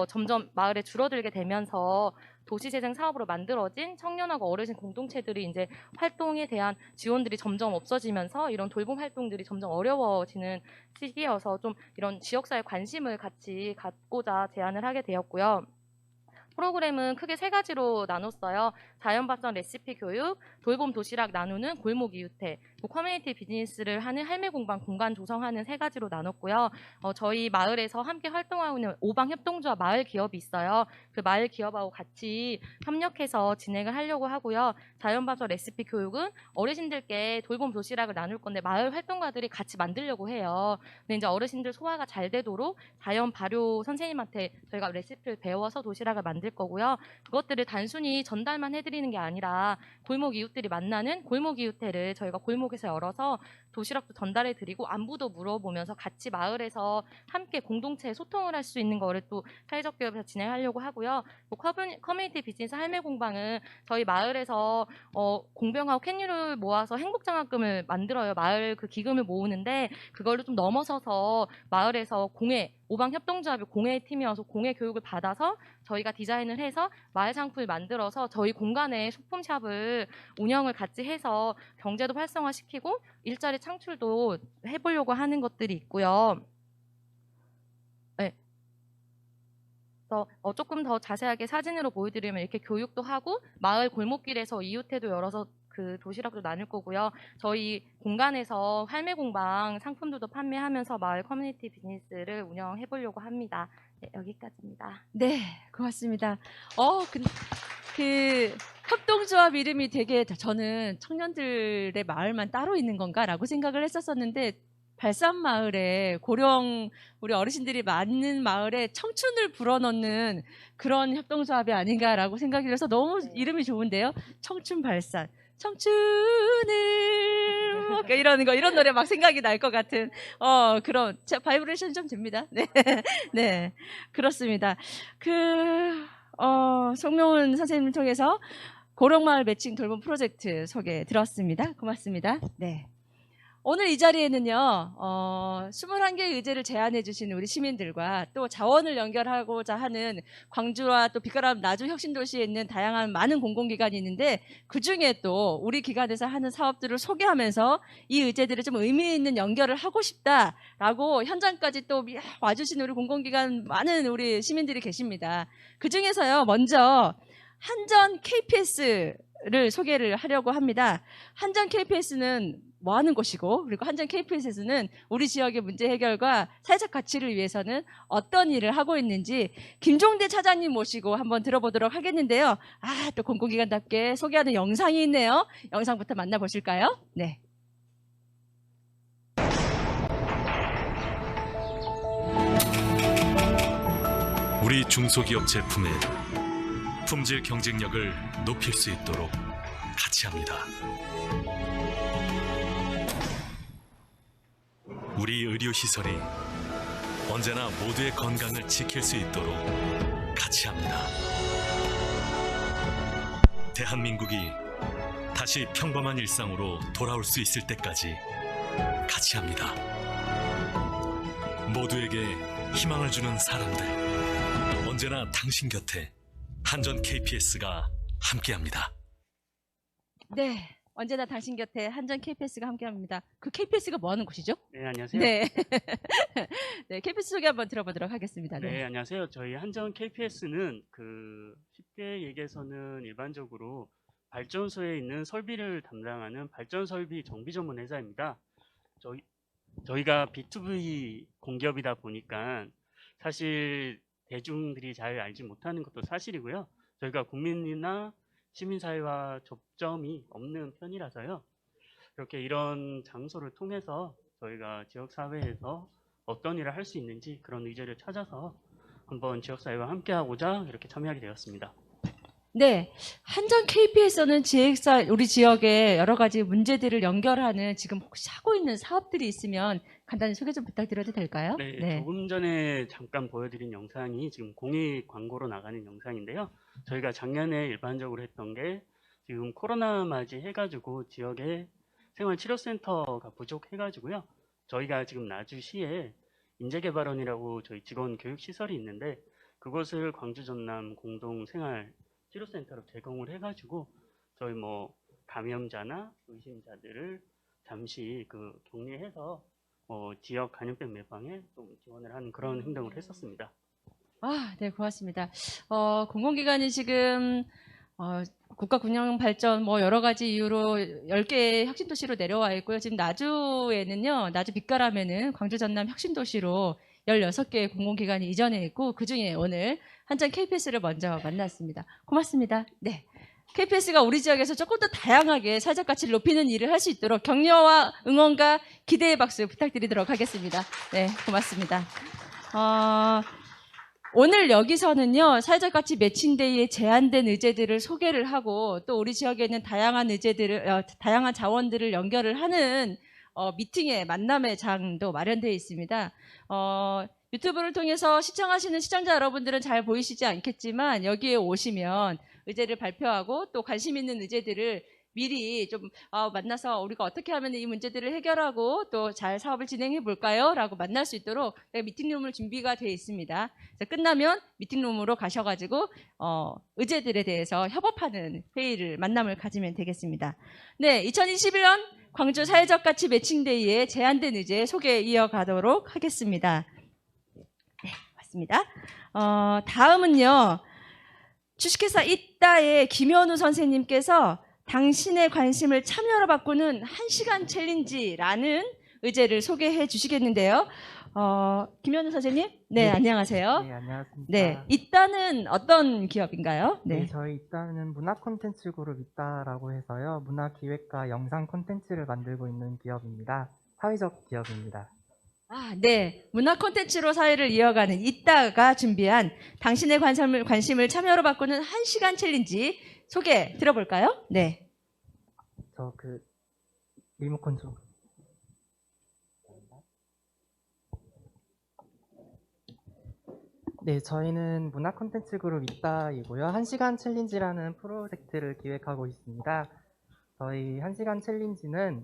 점점 마을에 줄어들게 되면서 도시재생 사업으로 만들어진 청년하고 어르신 공동체들이 이제 활동에 대한 지원들이 점점 없어지면서 이런 돌봄 활동들이 점점 어려워지는 시기여서 좀 이런 지역사회 관심을 같이 갖고자 제안을 하게 되었고요. 프로그램은 크게 3가지로 나눴어요. 자연발전 레시피 교육, 돌봄 도시락 나누는 골목 이웃회, 커뮤니티 비즈니스를 하는 할매 공간 조성하는 3가지로 나눴고요. 저희 마을에서 함께 활동하고 있는 오방협동조합 마을 기업이 있어요. 그 마을 기업하고 같이 협력해서 진행을 하려고 하고요. 자연발전 레시피 교육은 어르신들께 돌봄 도시락을 나눌 건데 마을 활동가들이 같이 만들려고 해요. 근데 이제 어르신들 소화가 잘 되도록 자연 발효 선생님한테 저희가 레시피를 배워서 도시락을 만들 거고요. 그것들을 단순히 전달만 해드리는 게 아니라 골목 이웃들이 만나는 골목 이웃회를 저희가 골목에서 열어서 도시락도 전달해드리고 안부도 물어보면서 같이 마을에서 함께 공동체 소통을 할 수 있는 거를 또 사회적 기업에서 진행하려고 하고요. 또 커뮤니티 비즈니스 할매 공방은 저희 마을에서 공병하고 캔유를 모아서 행복장학금을 만들어요. 마을 그 기금을 모으는데 그걸로 좀 넘어서서 마을에서 공예 오방협동조합이 공예 팀이어서 공예 교육을 받아서 저희가 디자인을 해서 마을 상품을 만들어서 저희 공간에 소품샵을 운영을 같이 해서 경제도 활성화시키고 일자리 창출도 해보려고 하는 것들이 있고요. 네. 그래서 조금 더 자세하게 사진으로 보여드리면 이렇게 교육도 하고 마을 골목길에서 이웃회도 열어서 그 도시락도 나눌 거고요. 저희 공간에서 할매 공방 상품들도 판매하면서 마을 커뮤니티 비즈니스를 운영해 보려고 합니다. 네, 여기까지입니다. 네, 고맙습니다. 그 협동조합 이름이 되게 저는 청년들의 마을만 따로 있는 건가라고 생각을 했었었는데 발산마을에 고령 우리 어르신들이 많은 마을에 청춘을 불어넣는 그런 협동조합이 아닌가라고 생각이 들어서 너무 이름이 좋은데요. 청춘발산. 청춘을 이런 노래 막 생각이 날 것 같은 그런 바이브레이션 좀 됩니다. 네, 네, 그렇습니다. 송명훈 선생님을 통해서 고령마을 매칭 돌봄 프로젝트 소개 들었습니다. 고맙습니다. 네. 오늘 이 자리에는요, 21개의 의제를 제안해 주신 우리 시민들과 또 자원을 연결하고자 하는 광주와 또 빛가람 나주 혁신도시에 있는 다양한 많은 공공기관이 있는데 그 중에 또 우리 기관에서 하는 사업들을 소개하면서 이 의제들을 좀 의미 있는 연결을 하고 싶다라고 현장까지 또 와주신 우리 공공기관 많은 우리 시민들이 계십니다. 그 중에서요, 먼저 한전 KPS를 소개를 하려고 합니다. 한전 KPS는 뭐 하는 곳이고 그리고 한전 KPS에서는 우리 지역의 문제 해결과 사회적 가치를 위해서는 어떤 일을 하고 있는지 김종대 차장님 모시고 한번 들어보도록 하겠는데요. 또 공공기관답게 소개하는 영상이 있네요. 영상부터 만나보실까요? 네. 우리 중소기업 제품의 품질 경쟁력을 높일 수 있도록 같이 합니다. 우리 의료시설이 언제나 모두의 건강을 지킬 수 있도록 같이 합니다. 대한민국이 다시 평범한 일상으로 돌아올 수 있을 때까지 같이 합니다. 모두에게 희망을 주는 사람들, 언제나 당신 곁에 한전 KPS가 함께합니다. 네. 언제나 당신 곁에 한전 KPS가 함께합니다. 그 KPS가 뭐 하는 곳이죠? 네, 안녕하세요. 네. 네, KPS 소개 한번 들어보도록 하겠습니다. 네, 안녕하세요. 저희 한전 KPS는 쉽게 얘기해서는 일반적으로 발전소에 있는 설비를 담당하는 발전설비 정비 전문 회사입니다. 저희가 B2B 공기업이다 보니까 사실 대중들이 잘 알지 못하는 것도 사실이고요. 저희가 국민이나 시민사회와 접점이 없는 편이라서요. 이렇게 이런 장소를 통해서 저희가 지역사회에서 어떤 일을 할 수 있는지 그런 의제를 찾아서 한번 지역사회와 함께하고자 이렇게 참여하게 되었습니다. 네, 한전 KP에서는 GX사 우리 지역의 여러 가지 문제들을 연결하는 지금 혹시 하고 있는 사업들이 있으면 간단히 소개 좀 부탁드려도 될까요? 네, 조금 전에 잠깐 보여드린 영상이 지금 공익 광고로 나가는 영상인데요. 저희가 작년에 일반적으로 했던 게 지금 코로나 맞이 해가지고 지역에 생활치료센터가 부족해가지고요. 저희가 지금 나주시에 인재개발원이라고 저희 직원 교육시설이 있는데 그것을 광주 전남 공동생활치료센터로 제공을 해가지고 저희 뭐 감염자나 의심자들을 잠시 그 격리해서 지역 감염병 예방에 좀 지원을 하는 그런 행동을 했었습니다. 아, 네, 고맙습니다. 공공기관이 지금 국가 균형 발전 뭐 여러 가지 이유로 10개의 혁신도시로 내려와 있고요. 지금 나주에는요, 나주 빛가람에는 광주 전남 혁신도시로 16개의 공공기관이 이전해 있고 그중에 오늘 한전 KPS를 먼저 만났습니다. 고맙습니다. 네. KPS가 우리 지역에서 조금 더 다양하게 사회적 가치를 높이는 일을 할 수 있도록 격려와 응원과 기대의 박수 부탁드리도록 하겠습니다. 네, 고맙습니다. 오늘 여기서는요, 사회적 가치 매칭데이에 제안된 의제들을 소개를 하고 또 우리 지역에 있는 다양한 의제들을, 다양한 자원들을 연결을 하는 미팅의 만남의 장도 마련되어 있습니다. 유튜브를 통해서 시청하시는 시청자 여러분들은 잘 보이시지 않겠지만 여기에 오시면 의제를 발표하고 또 관심 있는 의제들을 미리 좀 만나서 우리가 어떻게 하면 이 문제들을 해결하고 또 잘 사업을 진행해 볼까요? 라고 만날 수 있도록 미팅룸을 준비가 되어 있습니다. 끝나면 미팅룸으로 가셔가지고 의제들에 대해서 협업하는 회의를 만남을 가지면 되겠습니다. 네, 2021년 광주 사회적 가치 매칭데이에 제안된 의제 소개 이어가도록 하겠습니다. 네, 맞습니다. 다음은요. 주식회사 이따의 김현우 선생님께서 당신의 관심을 참여로 바꾸는 1시간 챌린지라는 의제를 소개해 주시겠는데요. 김현우 선생님? 네, 안녕하세요. 네, 안녕하십니까. 네, 이따는 어떤 기업인가요? 네, 저희 이따는 문화 콘텐츠 그룹 이따라고 해서요. 문화 기획과 영상 콘텐츠를 만들고 있는 기업입니다. 사회적 기업입니다. 네. 문화 콘텐츠로 사회를 이어가는 이따가 준비한 당신의 관심을 참여로 바꾸는 1시간 챌린지 소개 들어볼까요? 네. 리모컨 좀. 네, 저희는 문화 콘텐츠 그룹 이따이고요. 1시간 챌린지라는 프로젝트를 기획하고 있습니다. 저희 1시간 챌린지는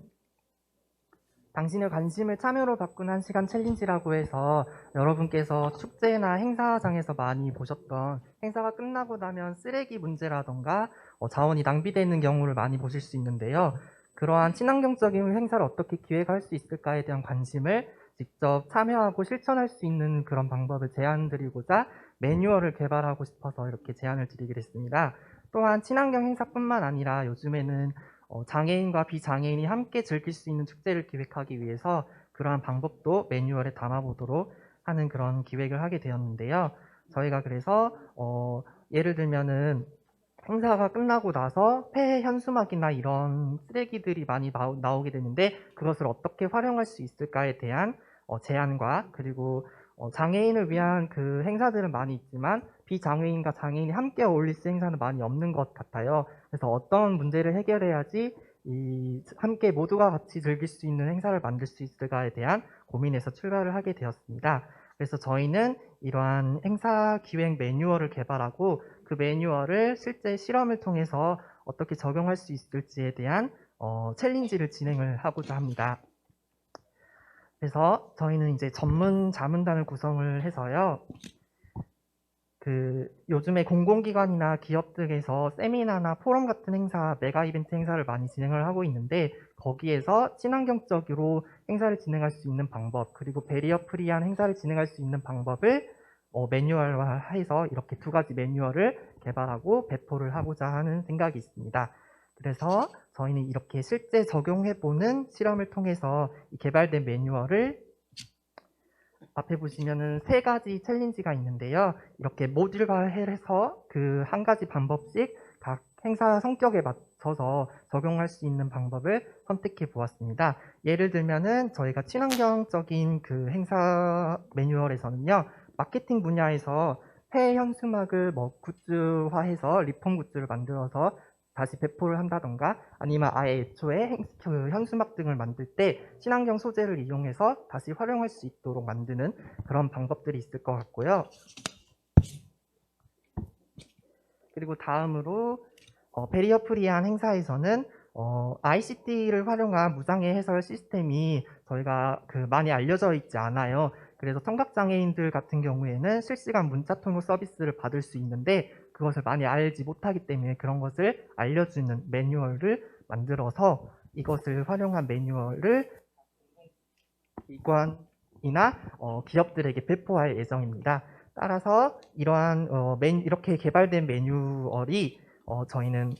당신의 관심을 참여로 바꾸는 1시간 챌린지라고 해서 여러분께서 축제나 행사장에서 많이 보셨던 행사가 끝나고 나면 쓰레기 문제라던가 자원이 낭비되는 경우를 많이 보실 수 있는데요. 그러한 친환경적인 행사를 어떻게 기획할 수 있을까에 대한 관심을 직접 참여하고 실천할 수 있는 그런 방법을 제안드리고자 매뉴얼을 개발하고 싶어서 이렇게 제안을 드리게 됐습니다. 또한 친환경 행사뿐만 아니라 요즘에는 장애인과 비장애인이 함께 즐길 수 있는 축제를 기획하기 위해서 그러한 방법도 매뉴얼에 담아보도록 하는 그런 기획을 하게 되었는데요. 저희가 그래서 예를 들면은 행사가 끝나고 나서 폐 현수막이나 이런 쓰레기들이 많이 나오게 되는데 그것을 어떻게 활용할 수 있을까에 대한 제안과 그리고 장애인을 위한 그 행사들은 많이 있지만 비장애인과 장애인이 함께 어울릴 수 행사는 많이 없는 것 같아요. 그래서 어떤 문제를 해결해야지 함께 모두가 같이 즐길 수 있는 행사를 만들 수 있을까에 대한 고민에서 출발을 하게 되었습니다. 그래서 저희는 이러한 행사 기획 매뉴얼을 개발하고 그 매뉴얼을 실제 실험을 통해서 어떻게 적용할 수 있을지에 대한 챌린지를 진행을 하고자 합니다. 그래서 저희는 이제 전문 자문단을 구성을 해서요. 요즘에 공공기관이나 기업 등에서 세미나나 포럼 같은 행사, 메가 이벤트 행사를 많이 진행을 하고 있는데 거기에서 친환경적으로 행사를 진행할 수 있는 방법 그리고 배리어 프리한 행사를 진행할 수 있는 방법을 매뉴얼화해서 이렇게 2가지 매뉴얼을 개발하고 배포를 하고자 하는 생각이 있습니다. 그래서 저희는 이렇게 실제 적용해보는 실험을 통해서 이 개발된 매뉴얼을 앞에 보시면은 3가지 챌린지가 있는데요. 이렇게 모듈화해서 그 한 가지 방법씩 각 행사 성격에 맞춰서 적용할 수 있는 방법을 선택해 보았습니다. 예를 들면은 저희가 친환경적인 그 행사 매뉴얼에서는요, 마케팅 분야에서 폐 현수막을 뭐 굿즈화해서 리폼 굿즈를 만들어서 다시 배포를 한다던가, 아니면 아예 애초에 그 현수막 등을 만들 때 친환경 소재를 이용해서 다시 활용할 수 있도록 만드는 그런 방법들이 있을 것 같고요. 그리고 다음으로 베리어 프리한 행사에서는 ICT를 활용한 무장애 해설 시스템이 저희가 많이 알려져 있지 않아요. 그래서 청각장애인들 같은 경우에는 실시간 문자 통역 서비스를 받을 수 있는데 그것을 많이 알지 못하기 때문에 그런 것을 알려주는 매뉴얼을 만들어서 이것을 활용한 매뉴얼을 기관이나 기업들에게 배포할 예정입니다. 따라서 이러한 이렇게 개발된 매뉴얼이 저희는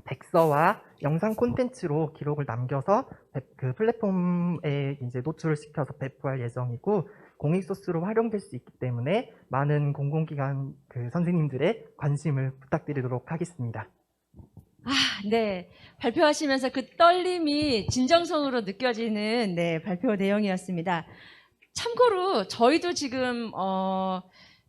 텍스트와 영상 콘텐츠로 기록을 남겨서 그 플랫폼에 이제 노출을 시켜서 배포할 예정이고, 공익 소스로 활용될 수 있기 때문에 많은 공공기관 그 선생님들의 관심을 부탁드리도록 하겠습니다. 네. 발표하시면서 그 떨림이 진정성으로 느껴지는 발표 내용이었습니다. 참고로 저희도 지금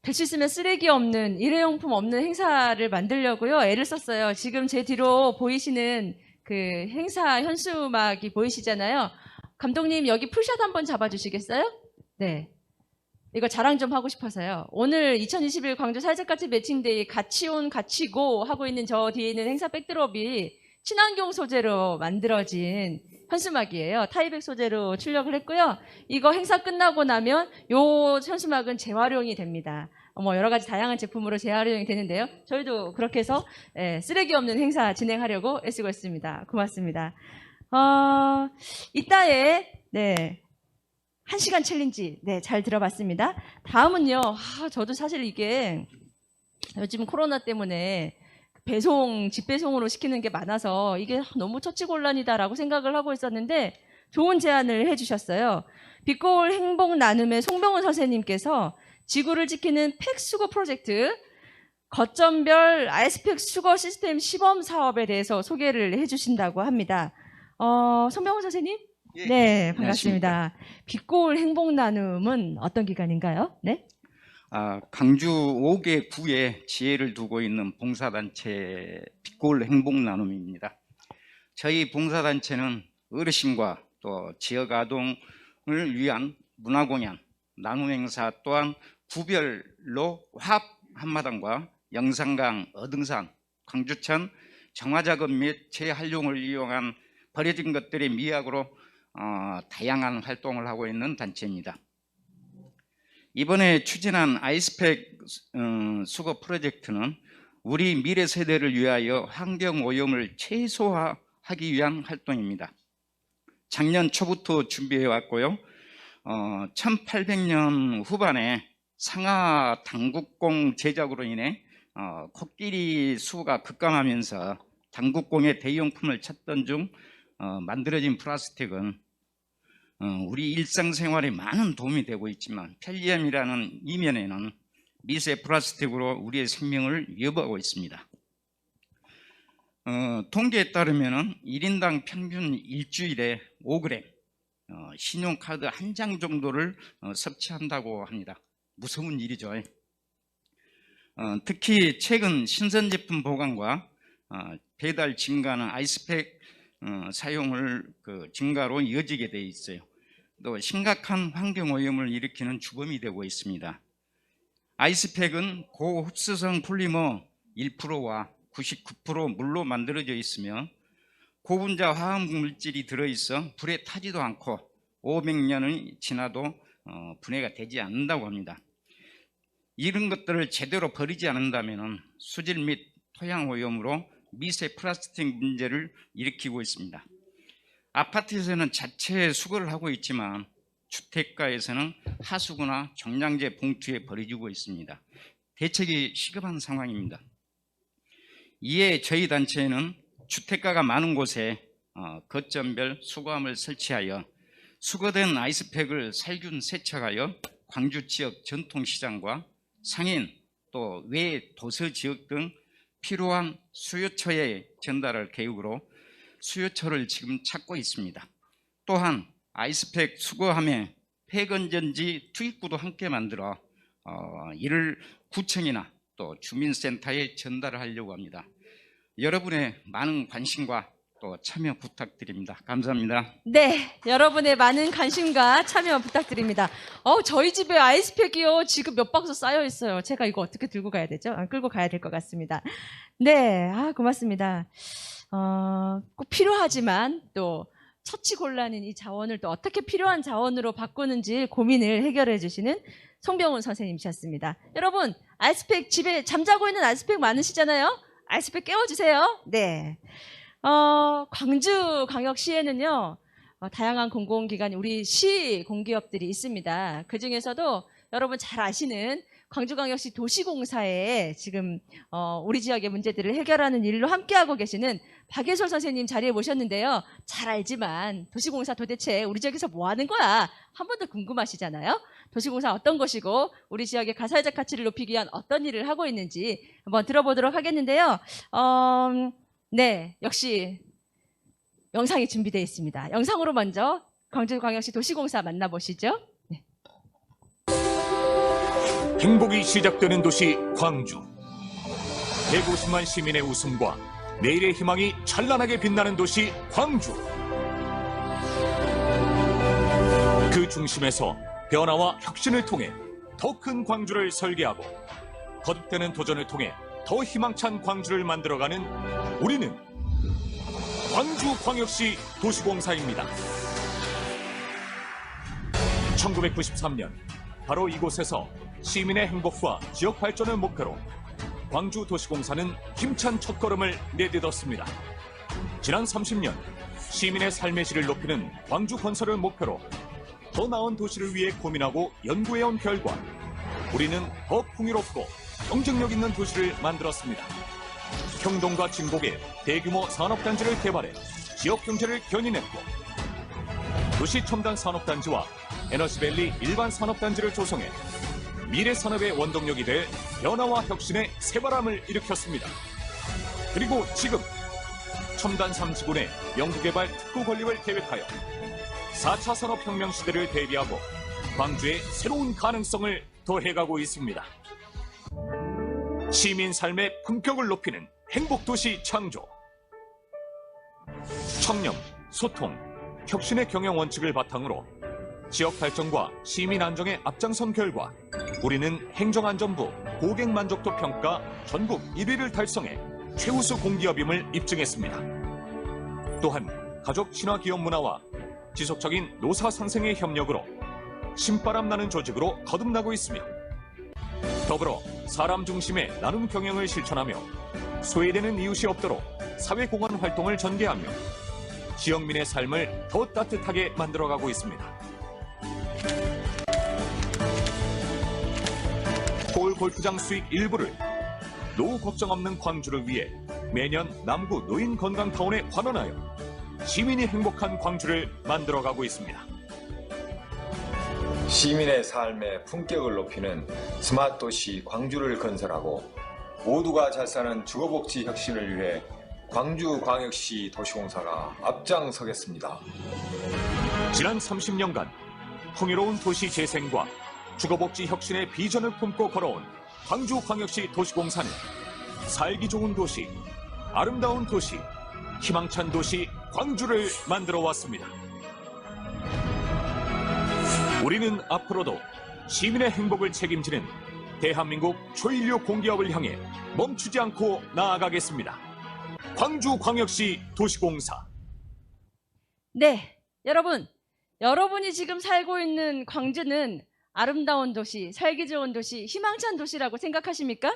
될 수 있으면 쓰레기 없는, 일회용품 없는 행사를 만들려고요. 애를 썼어요. 지금 제 뒤로 보이시는 그 행사 현수막이 보이시잖아요. 감독님 여기 풀샷 한번 잡아주시겠어요? 네. 이거 자랑 좀 하고 싶어서요. 오늘 2021 광주 사회적가치 매칭데이 같이 온 같이 고 하고 있는 저 뒤에 있는 행사 백드롭이 친환경 소재로 만들어진 현수막이에요. 타이백 소재로 출력을 했고요. 이거 행사 끝나고 나면 요 현수막은 재활용이 됩니다. 여러 가지 다양한 제품으로 재활용이 되는데요. 저희도 그렇게 해서 쓰레기 없는 행사 진행하려고 애쓰고 있습니다. 고맙습니다. 이따에 1시간 챌린지 잘 들어봤습니다. 다음은요. 저도 사실 이게 요즘 코로나 때문에 배송, 집배송으로 시키는 게 많아서 이게 너무 처치곤란이다라고 생각을 하고 있었는데 좋은 제안을 해주셨어요. 빛고울 행복 나눔의 송병훈 선생님께서 지구를 지키는 팩 수거 프로젝트 거점별 아이스팩 수거 시스템 시범 사업에 대해서 소개를 해주신다고 합니다. 송병훈 선생님? 예, 네, 반갑습니다. 빛고울 행복 나눔은 어떤 기관인가요? 네? 광주 5개 구에 지혜를 두고 있는 봉사단체 빛고울 행복 나눔입니다. 저희 봉사단체는 어르신과 또 지역 아동을 위한 문화공연, 나눔 행사 또한 구별로 화합 한마당과 영산강, 어등산, 광주천 정화작업 및 재활용을 이용한 버려진 것들의 미학으로 다양한 활동을 하고 있는 단체입니다. 이번에 추진한 아이스팩 수거 프로젝트는 우리 미래 세대를 위하여 환경 오염을 최소화하기 위한 활동입니다. 작년 초부터 준비해 왔고요. 1800년 후반에 상하 당국공 제작으로 인해 코끼리 수가 급감하면서 당국공의 대용품을 찾던 중 만들어진 플라스틱은 우리 일상생활에 많은 도움이 되고 있지만 편리함이라는 이면에는 미세 플라스틱으로 우리의 생명을 위협하고 있습니다. 통계에 따르면 1인당 평균 일주일에 5g 신용카드 한 장 정도를 섭취한다고 합니다. 무서운 일이죠. 특히 최근 신선제품 보관과 배달 증가는 아이스팩 사용을 증가로 이어지게 돼 있어요. 또 심각한 환경오염을 일으키는 주범이 되고 있습니다. 아이스팩은 고흡수성 폴리머 1%와 99% 물로 만들어져 있으며 고분자 화학 물질이 들어있어 불에 타지도 않고 500년이 지나도 분해가 되지 않는다고 합니다. 이런 것들을 제대로 버리지 않는다면 수질 및 토양 오염으로 미세 플라스틱 문제를 일으키고 있습니다. 아파트에서는 자체 수거를 하고 있지만 주택가에서는 하수구나 종량제 봉투에 버려지고 있습니다. 대책이 시급한 상황입니다. 이에 저희 단체는 주택가가 많은 곳에 거점별 수거함을 설치하여 수거된 아이스팩을 살균 세척하여 광주 지역 전통시장과 상인 또 외 도서 지역 등 필요한 수요처에 전달할 계획으로 수요처를 지금 찾고 있습니다. 또한 아이스팩 수거함에 폐건전지 투입구도 함께 만들어 이를 구청이나 또 주민센터에 전달하려고 합니다. 여러분의 많은 관심과 또 참여 부탁드립니다. 감사합니다. 네, 여러분의 많은 관심과 참여 부탁드립니다. 저희 집에 아이스팩이요. 지금 몇 박스 쌓여 있어요. 제가 이거 어떻게 들고 가야 되죠? 끌고 가야 될 것 같습니다. 네, 고맙습니다. 꼭 필요하지만 또 처치곤란인 이 자원을 또 어떻게 필요한 자원으로 바꾸는지 고민을 해결해 주시는 송병훈 선생님이셨습니다. 여러분, 아이스팩 집에 잠자고 있는 아이스팩 많으시잖아요? 아이스팩 깨워주세요. 네. 광주광역시에는요, 다양한 공공기관, 우리 시 공기업들이 있습니다. 그 중에서도 여러분 잘 아시는 광주광역시 도시공사에 지금 우리 지역의 문제들을 해결하는 일로 함께하고 계시는 박예솔 선생님 자리에 모셨는데요. 잘 알지만 도시공사 도대체 우리 지역에서 뭐 하는 거야? 한 번 더 궁금하시잖아요. 도시공사 어떤 것이고 우리 지역의 가사회적 가치를 높이기 위한 어떤 일을 하고 있는지 한번 들어보도록 하겠는데요. 네, 역시 영상이 준비되어 있습니다. 영상으로 먼저 광주광역시 도시공사 만나보시죠. 네. 행복이 시작되는 도시 광주. 150만 시민의 웃음과 내일의 희망이 찬란하게 빛나는 도시 광주. 그 중심에서 변화와 혁신을 통해 더 큰 광주를 설계하고 거듭되는 도전을 통해 더 희망찬 광주를 만들어가는 우리는 광주광역시 도시공사입니다. 1993년 바로 이곳에서 시민의 행복과 지역 발전을 목표로 광주도시공사는 힘찬 첫걸음을 내딛었습니다. 지난 30년 시민의 삶의 질을 높이는 광주 건설을 목표로 더 나은 도시를 위해 고민하고 연구해온 결과 우리는 더 풍요롭고 경쟁력 있는 도시를 만들었습니다. 형동과 진곡에 대규모 산업단지를 개발해 지역 경제를 견인했고 도시 첨단 산업단지와 에너지밸리 일반 산업단지를 조성해 미래 산업의 원동력이 될 변화와 혁신의 새바람을 일으켰습니다. 그리고 지금 첨단 3지구내 연구개발 특구 건립을 계획하여 4차 산업혁명 시대를 대비하고 광주의 새로운 가능성을 더해가고 있습니다. 시민 삶의 품격을 높이는 행복도시 창조. 청렴, 소통, 혁신의 경영 원칙을 바탕으로 지역 발전과 시민 안정에 앞장선 결과 우리는 행정안전부 고객만족도 평가 전국 1위를 달성해 최우수 공기업임을 입증했습니다. 또한 가족 친화 기업 문화와 지속적인 노사 상생의 협력으로 신바람 나는 조직으로 거듭나고 있으며 더불어 사람 중심의 나눔 경영을 실천하며 소외되는 이웃이 없도록 사회공헌 활동을 전개하며 지역민의 삶을 더 따뜻하게 만들어가고 있습니다. 서울 골프장 수익 일부를 노후 걱정 없는 광주를 위해 매년 남구 노인 건강타운에 환원하여 시민이 행복한 광주를 만들어가고 있습니다. 시민의 삶의 품격을 높이는 스마트 도시 광주를 건설하고 모두가 잘 사는 주거복지 혁신을 위해 광주광역시 도시공사가 앞장서겠습니다. 지난 30년간 풍요로운 도시 재생과 주거복지 혁신의 비전을 품고 걸어온 광주광역시 도시공사는 살기 좋은 도시, 아름다운 도시, 희망찬 도시 광주를 만들어 왔습니다. 우리는 앞으로도 시민의 행복을 책임지는 대한민국 초일류 공기업을 향해 멈추지 않고 나아가겠습니다. 광주광역시 도시공사. 네, 여러분이 지금 살고 있는 광주는 아름다운 도시, 살기 좋은 도시, 희망찬 도시라고 생각하십니까?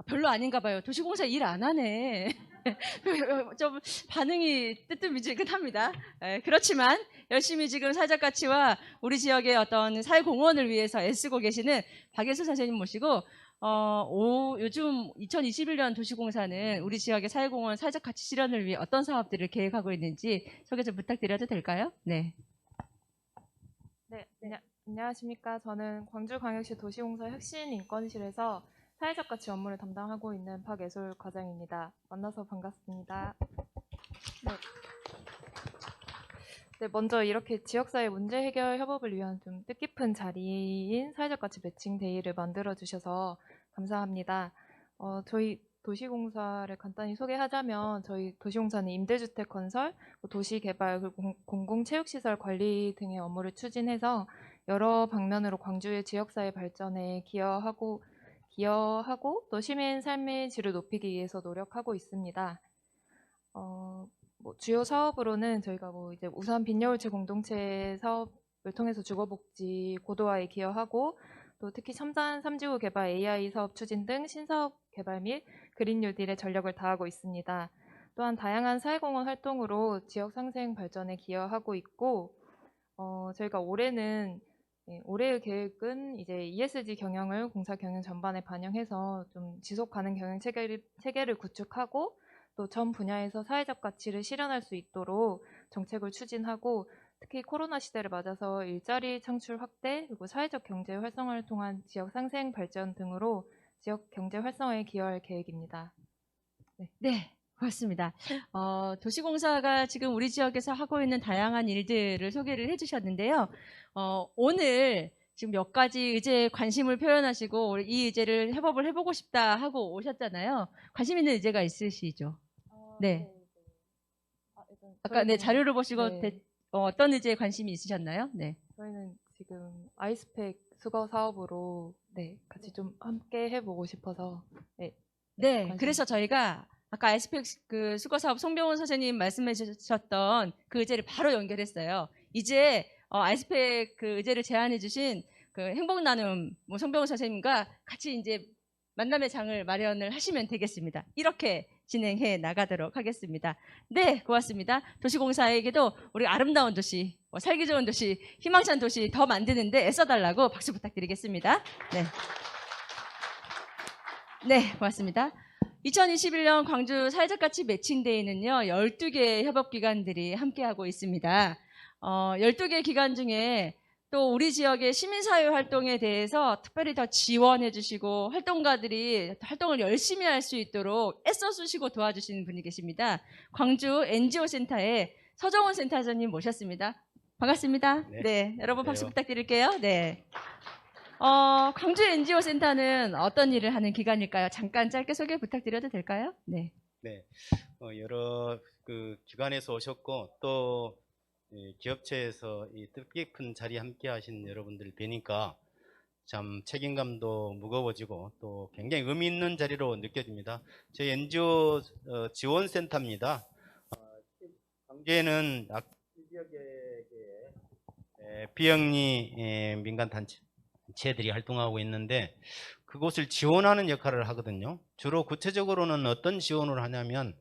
별로 아닌가 봐요. 도시공사 일 안 하네. 좀 반응이 뜨뜻미지근합니다. 그렇지만 열심히 지금 사회적 가치와 우리 지역의 어떤 사회공헌을 위해서 애쓰고 계시는 박예수 선생님 모시고 요즘 2021년 도시공사는 우리 지역의 사회공헌 사회적 가치 실현을 위해 어떤 사업들을 계획하고 있는지 소개 좀 부탁드려도 될까요? 네. 네, 안녕하십니까. 저는 광주광역시 도시공사 혁신인권실에서 사회적 가치 업무를 담당하고 있는 박예솔 과장입니다. 만나서 반갑습니다. 네, 먼저 이렇게 지역사회 문제 해결 협업을 위한 좀 뜻깊은 자리인 사회적 가치 매칭 데이를 만들어 주셔서 감사합니다. 저희 도시공사를 간단히 소개하자면 저희 도시공사는 임대주택 건설, 도시개발, 그리고 공공체육시설 관리 등의 업무를 추진해서 여러 방면으로 광주의 지역사회 발전에 기여하고 또 시민 삶의 질을 높이기 위해서 노력하고 있습니다. 주요 사업으로는 저희가 이제 우선 빈여울체 공동체 사업을 통해서 주거복지 고도화에 기여하고 또 특히 첨단 3지구 개발 AI 사업 추진 등 신사업 개발 및 그린 뉴딜에 전력을 다하고 있습니다. 또한 다양한 사회공헌 활동으로 지역 상생 발전에 기여하고 있고 저희가 올해의 계획은 이제 ESG 경영을 공사 경영 전반에 반영해서 좀 지속 가능 경영 체계를 구축하고 또 전 분야에서 사회적 가치를 실현할 수 있도록 정책을 추진하고 특히 코로나 시대를 맞아서 일자리 창출 확대 그리고 사회적 경제 활성화를 통한 지역 상생 발전 등으로 지역 경제 활성화에 기여할 계획입니다. 네, 고맙습니다. 도시공사가 지금 우리 지역에서 하고 있는 다양한 일들을 소개를 해주셨는데요. 오늘 지금 몇 가지 의제에 관심을 표현하시고 이 의제를 협업을 해보고 싶다 하고 오셨잖아요. 관심 있는 의제가 있으시죠? 네. 아까 자료를 보시고 어떤 의제에 관심이 있으셨나요? 네. 저희는 지금 아이스팩 수거 사업으로 같이 좀 함께 해보고 싶어서 그래서 저희가 아까 아이스팩 그 수거 사업 송병훈 선생님 말씀해 주셨던 그 의제를 바로 연결했어요. 이제 아이스팩 그 의제를 제안해 주신 그 행복나눔 송병훈 선생님과 같이 이제 만남의 장을 마련을 하시면 되겠습니다. 이렇게 진행해 나가도록 하겠습니다. 네, 고맙습니다. 도시공사에게도 우리 아름다운 도시, 살기 좋은 도시, 희망찬 도시 더 만드는데 애써달라고 박수 부탁드리겠습니다. 네, 고맙습니다. 2021년 광주 사회적 가치 매칭데이는요, 12개의 협업기관들이 함께하고 있습니다. 12개 기관 중에 또 우리 지역의 시민사회 활동에 대해서 특별히 더 지원해 주시고 활동가들이 활동을 열심히 할 수 있도록 애써 주시고 도와주시는 분이 계십니다. 광주 NGO센터의 서정원 센터장님 모셨습니다. 반갑습니다. 네, 여러분 박수 부탁드릴게요. 네. 광주 NGO센터는 어떤 일을 하는 기관일까요? 잠깐 짧게 소개 부탁드려도 될까요? 네. 여러 기관에서 오셨고 또 기업체에서 이 뜻깊은 자리에 함께 하신 여러분들 뵈니까 참 책임감도 무거워지고 또 굉장히 의미 있는 자리로 느껴집니다. 저희 NGO 지원센터입니다. 광주에는 지역의 비영리 민간 단체들이 활동하고 있는데 그곳을 지원하는 역할을 하거든요. 주로 구체적으로는 어떤 지원을 하냐면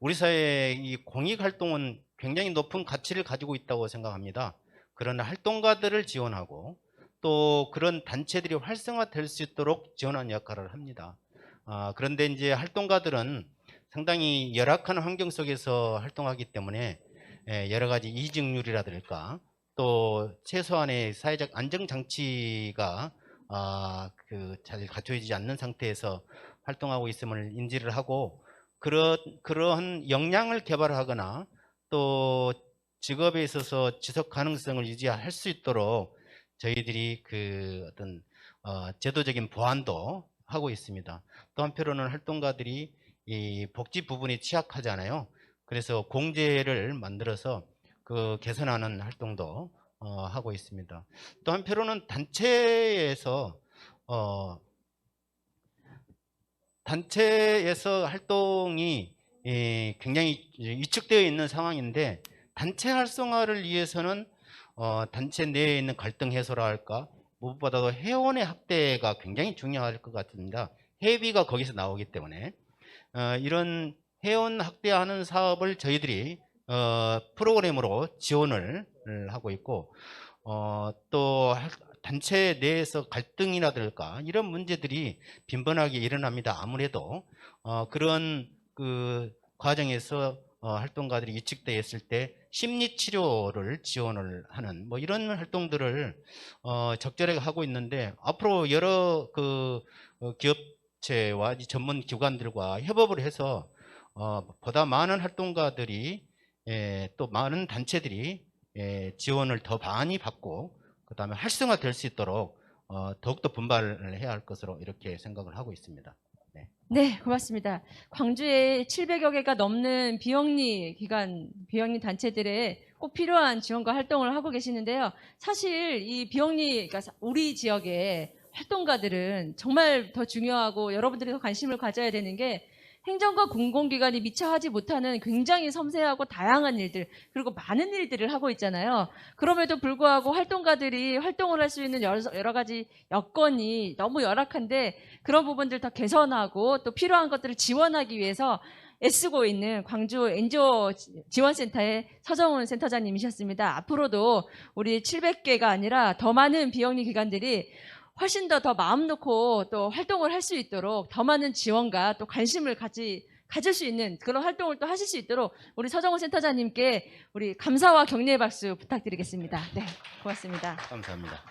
우리 사회의 이 공익 활동은 굉장히 높은 가치를 가지고 있다고 생각합니다. 그런 활동가들을 지원하고 또 그런 단체들이 활성화될 수 있도록 지원하는 역할을 합니다. 그런데 이제 활동가들은 상당히 열악한 환경 속에서 활동하기 때문에 여러 가지 이직률이라든가 또 최소한의 사회적 안정장치가 잘 갖춰지지 않는 상태에서 활동하고 있음을 인지를 하고 그러한 역량을 개발하거나 또 직업에 있어서 지속 가능성을 유지할 수 있도록 저희들이 어떤 제도적인 보완도 하고 있습니다. 또 한편으로는 활동가들이 이 복지 부분이 취약하잖아요. 그래서 공제를 만들어서 개선하는 활동도 하고 있습니다. 또 한편으로는 단체에서 활동이 굉장히 위축되어 있는 상황인데 단체 활성화를 위해서는 단체 내에 있는 갈등 해소라 할까 무엇보다도 회원의 확대가 굉장히 중요할 것 같습니다. 회비가 거기서 나오기 때문에 이런 회원 확대하는 사업을 저희들이 프로그램으로 지원을 하고 있고 또 단체 내에서 갈등이라든가 이런 문제들이 빈번하게 일어납니다. 아무래도 그런 그 과정에서 활동가들이 위축되어 있을 때 심리 치료를 지원을 하는 뭐 이런 활동들을 적절하게 하고 있는데 앞으로 여러 그 기업체와 전문 기관들과 협업을 해서 보다 많은 활동가들이 또 많은 단체들이 지원을 더 많이 받고 그다음에 활성화될 수 있도록 더욱더 분발을 해야 할 것으로 이렇게 생각을 하고 있습니다. 네, 고맙습니다. 광주에 700여 개가 넘는 비영리 기관, 비영리 단체들의 꼭 필요한 지원과 활동을 하고 계시는데요. 사실 이 비영리, 그러니까 우리 지역의 활동가들은 정말 더 중요하고 여러분들이 더 관심을 가져야 되는 게 행정과 공공기관이 미처 하지 못하는 굉장히 섬세하고 다양한 일들, 그리고 많은 일들을 하고 있잖아요. 그럼에도 불구하고 활동가들이 활동을 할 수 있는 여러 가지 여건이 너무 열악한데 그런 부분들 더 개선하고 또 필요한 것들을 지원하기 위해서 애쓰고 있는 광주 NGO 지원센터의 서정훈 센터장님이셨습니다. 앞으로도 우리 700개가 아니라 더 많은 비영리 기관들이 훨씬 더 마음 놓고 또 활동을 할 수 있도록 더 많은 지원과 또 관심을 가질 수 있는 그런 활동을 또 하실 수 있도록 우리 서정훈 센터장님께 우리 감사와 격려의 박수 부탁드리겠습니다. 네, 고맙습니다. 감사합니다.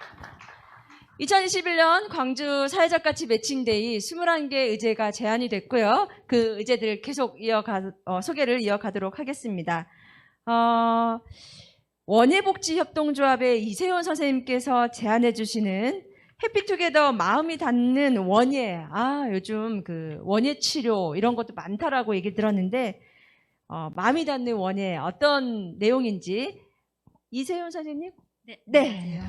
2021년 광주 사회적 가치 매칭데이 21개 의제가 제안이 됐고요. 그 의제들 계속 소개를 이어가도록 하겠습니다. 원예복지협동조합의 이세훈 선생님께서 제안해 주시는 해피투게더 마음이 닿는 원예. 요즘 그 원예 치료 이런 것도 많다라고 얘기 들었는데 마음이 닿는 원예 어떤 내용인지 이세훈 선생님? 네.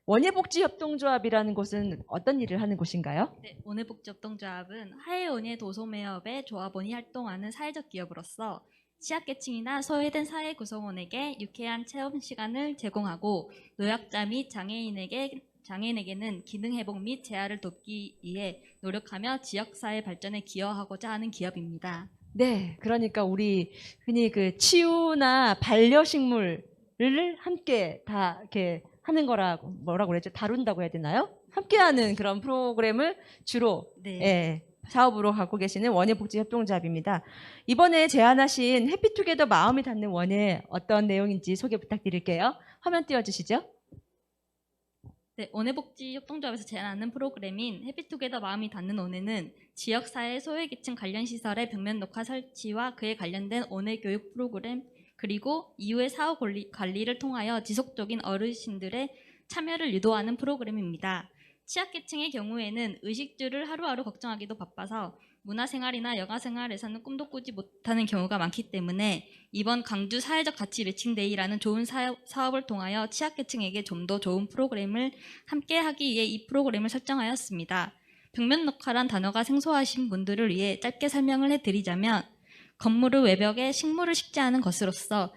원예복지협동조합이라는 곳은 어떤 일을 하는 곳인가요? 네, 원예복지협동조합은 하해원예 도소매업의 조합원이 활동하는 사회적 기업으로서 취약계층이나 소외된 사회 구성원에게 유쾌한 체험 시간을 제공하고 노약자 및 장애인에게는 기능 회복 및 재활을 돕기 위해 노력하며 지역사회 발전에 기여하고자 하는 기업입니다. 네, 그러니까 우리 흔히 그 치유나 반려식물을 함께 다 이렇게 하는 거라고 뭐라고 그랬죠? 다룬다고 해야 되나요? 함께하는 그런 프로그램을 주로 사업으로 갖고 계시는 원예복지협동조합입니다. 이번에 제안하신 해피투게더 마음이 닿는 원예 어떤 내용인지 소개 부탁드릴게요. 화면 띄워주시죠. 네, 원예복지협동조합에서 제안하는 프로그램인 해피투게더 마음이 닿는 원예는 지역사회 소외계층 관련 시설의 벽면 녹화 설치와 그에 관련된 원예 교육 프로그램 그리고 이후의 사후 관리를 통하여 지속적인 어르신들의 참여를 유도하는 프로그램입니다. 취약계층의 경우에는 의식주를 하루하루 걱정하기도 바빠서 문화생활이나 여가생활에서는 꿈도 꾸지 못하는 경우가 많기 때문에 이번 광주 사회적 가치 매칭데이라는 좋은 사업을 통하여 취약계층에게 좀 더 좋은 프로그램을 함께하기 위해 이 프로그램을 설정하였습니다. 벽면 녹화란 단어가 생소하신 분들을 위해 짧게 설명을 해드리자면 건물의 외벽에 식물을 식재하는 것으로서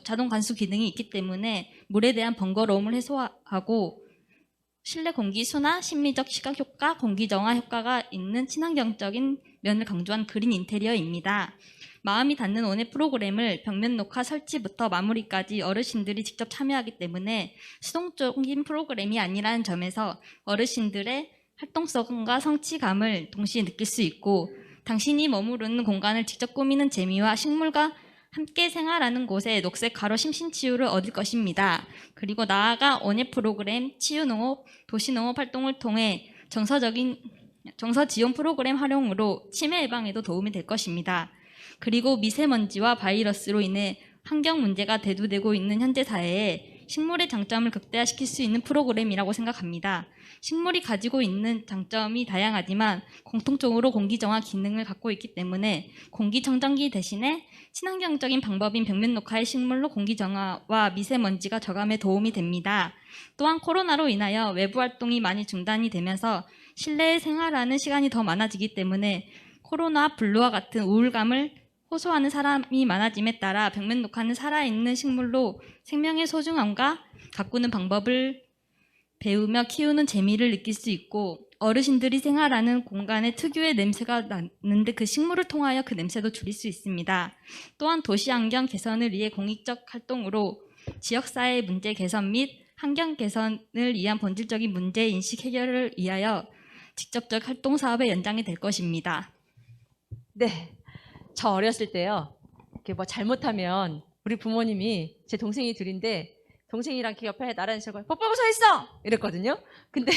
자동 관수 기능이 있기 때문에 물에 대한 번거로움을 해소하고 실내 공기 순화, 심리적 시각 효과, 공기 정화 효과가 있는 친환경적인 면을 강조한 그린 인테리어입니다. 마음이 닿는 원예 프로그램을 벽면 녹화 설치부터 마무리까지 어르신들이 직접 참여하기 때문에 수동적인 프로그램이 아니라는 점에서 어르신들의 활동성과 성취감을 동시에 느낄 수 있고 당신이 머무르는 공간을 직접 꾸미는 재미와 식물과 함께 생활하는 곳에 녹색 가로 심신치유를 얻을 것입니다. 그리고 나아가 원예 프로그램, 치유농업, 도시농업 활동을 통해 정서 지원 프로그램 활용으로 치매 예방에도 도움이 될 것입니다. 그리고 미세먼지와 바이러스로 인해 환경 문제가 대두되고 있는 현재 사회에 식물의 장점을 극대화시킬 수 있는 프로그램이라고 생각합니다. 식물이 가지고 있는 장점이 다양하지만 공통적으로 공기정화 기능을 갖고 있기 때문에 공기청정기 대신에 친환경적인 방법인 벽면 녹화의 식물로 공기정화와 미세먼지가 저감에 도움이 됩니다. 또한 코로나로 인하여 외부 활동이 많이 중단이 되면서 실내에 생활하는 시간이 더 많아지기 때문에 코로나 블루와 같은 우울감을 호소하는 사람이 많아짐에 따라 벽면 녹화는 살아있는 식물로 생명의 소중함과 가꾸는 방법을 배우며 키우는 재미를 느낄 수 있고 어르신들이 생활하는 공간에 특유의 냄새가 나는데 그 식물을 통하여 그 냄새도 줄일 수 있습니다. 또한 도시 환경 개선을 위해 공익적 활동으로 지역사회 문제 개선 및 환경 개선을 위한 본질적인 문제 인식 해결을 위하여 직접적 활동 사업의 연장이 될 것입니다. 네, 저 어렸을 때요. 이렇게 뭐 잘못하면 우리 부모님이 제 동생이 둘인데 동생이랑 이렇게 옆에 나란히 서고 벽 보고 서 있어! 이랬거든요. 근데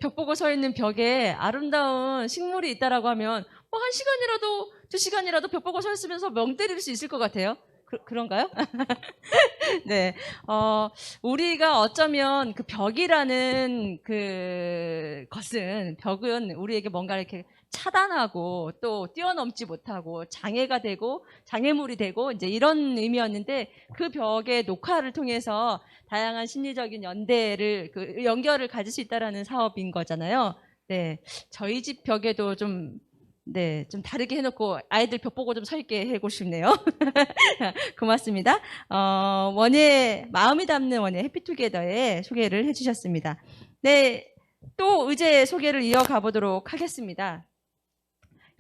벽 보고 서 있는 벽에 아름다운 식물이 있다라고 하면 뭐 1시간이라도 2시간이라도 벽 보고 서 있으면서 멍 때릴 수 있을 것 같아요. 그런가요? 네. 우리가 어쩌면 그 벽이라는 그 것은, 벽은 우리에게 뭔가 이렇게 차단하고 또 뛰어넘지 못하고 장애가 되고 장애물이 되고 이제 이런 의미였는데, 그 벽의 녹화를 통해서 다양한 심리적인 연결을 가질 수 있다라는 사업인 거잖아요. 네. 저희 집 벽에도 좀 다르게 해놓고 아이들 벽 보고 좀 서 있게 해고 싶네요. 고맙습니다. 마음이 담는 원예 해피투게더의 소개를 해주셨습니다. 네, 또 의제 소개를 이어가 보도록 하겠습니다.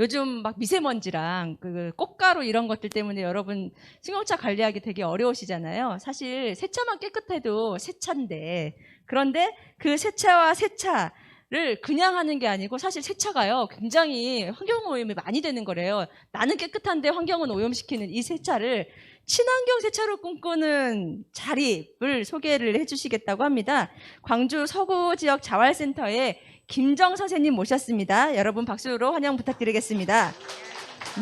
요즘 막 미세먼지랑 그 꽃가루 이런 것들 때문에 여러분 승용차 관리하기 되게 어려우시잖아요. 사실 세차만 깨끗해도 세차인데, 그런데 그 세차와 세차를 그냥 하는 게 아니고 사실 세차가요 굉장히 환경 오염이 많이 되는 거래요. 나는 깨끗한데 환경은 오염시키는 이 세차를 친환경 세차로 꿈꾸는 자립을 소개를 해주시겠다고 합니다. 광주 서구 지역 자활센터의 김정 선생님 모셨습니다. 여러분 박수로 환영 부탁드리겠습니다.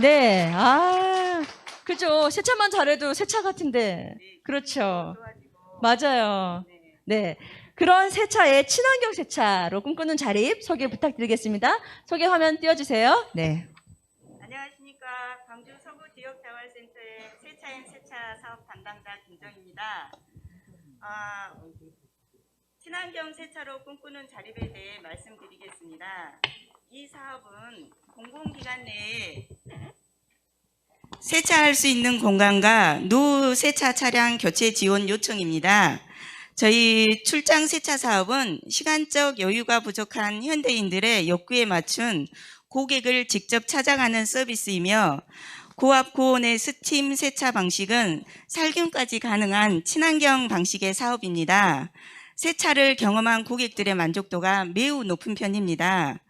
네, 그죠. 세차만 잘해도 세차 같은데. 그렇죠. 맞아요. 네. 그런 세차의 친환경 세차로 꿈꾸는 자립 소개 부탁드리겠습니다. 소개 화면 띄워주세요. 네. 안녕하십니까. 광주 서구 지역 자활센터의 세차앤 세차 사업 담당자 김정입니다. 친환경 세차로 꿈꾸는 자립에 대해 말씀드리겠습니다. 이 사업은 공공기관 내에 세차할 수 있는 공간과 노후 세차 차량 교체 지원 요청입니다. 저희 출장 세차 사업은 시간적 여유가 부족한 현대인들의 욕구에 맞춘 고객을 직접 찾아가는 서비스이며, 고압 고온의 스팀 세차 방식은 살균까지 가능한 친환경 방식의 사업입니다. 세차를 경험한 고객들의 만족도가 매우 높은 편입니다.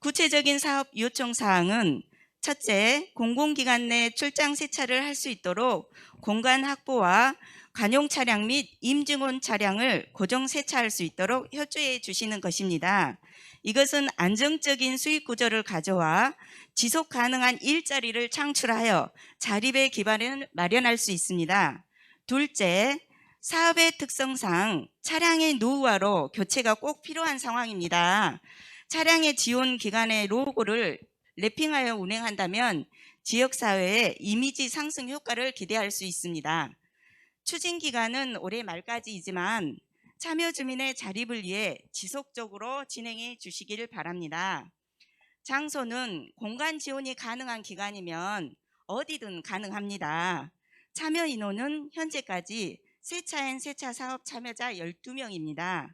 구체적인 사업 요청 사항은 첫째, 공공기관 내 출장 세차를 할 수 있도록 공간 확보와 관용 차량 및 임증원 차량을 고정 세차할 수 있도록 협조해 주시는 것입니다. 이것은 안정적인 수익 구조를 가져와 지속 가능한 일자리를 창출하여 자립의 기반을 마련할 수 있습니다. 둘째, 사업의 특성상 차량의 노후화로 교체가 꼭 필요한 상황입니다. 차량의 지원 기간의 로고를 랩핑하여 운행한다면 지역사회의 이미지 상승 효과를 기대할 수 있습니다. 추진 기간은 올해 말까지이지만 참여 주민의 자립을 위해 지속적으로 진행해 주시기를 바랍니다. 장소는 공간 지원이 가능한 기간이면 어디든 가능합니다. 참여 인원은 현재까지 세차앤 세차 사업 참여자 12명입니다.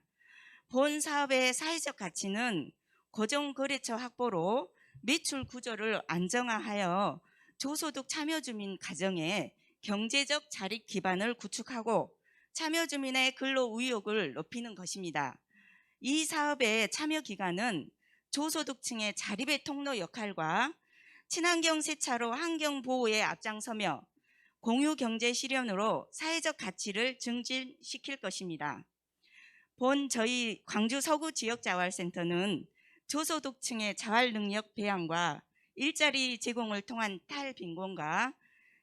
본 사업의 사회적 가치는 고정 거래처 확보로 매출 구조를 안정화하여 저소득 참여 주민 가정에 경제적 자립 기반을 구축하고 참여 주민의 근로 의욕을 높이는 것입니다. 이 사업의 참여 기간은 저소득층의 자립의 통로 역할과 친환경 세차로 환경 보호에 앞장서며 공유 경제 실현으로 사회적 가치를 증진시킬 것입니다. 본 저희 광주 서구 지역 자활센터는 저소득층의 자활 능력 배양과 일자리 제공을 통한 탈빈곤과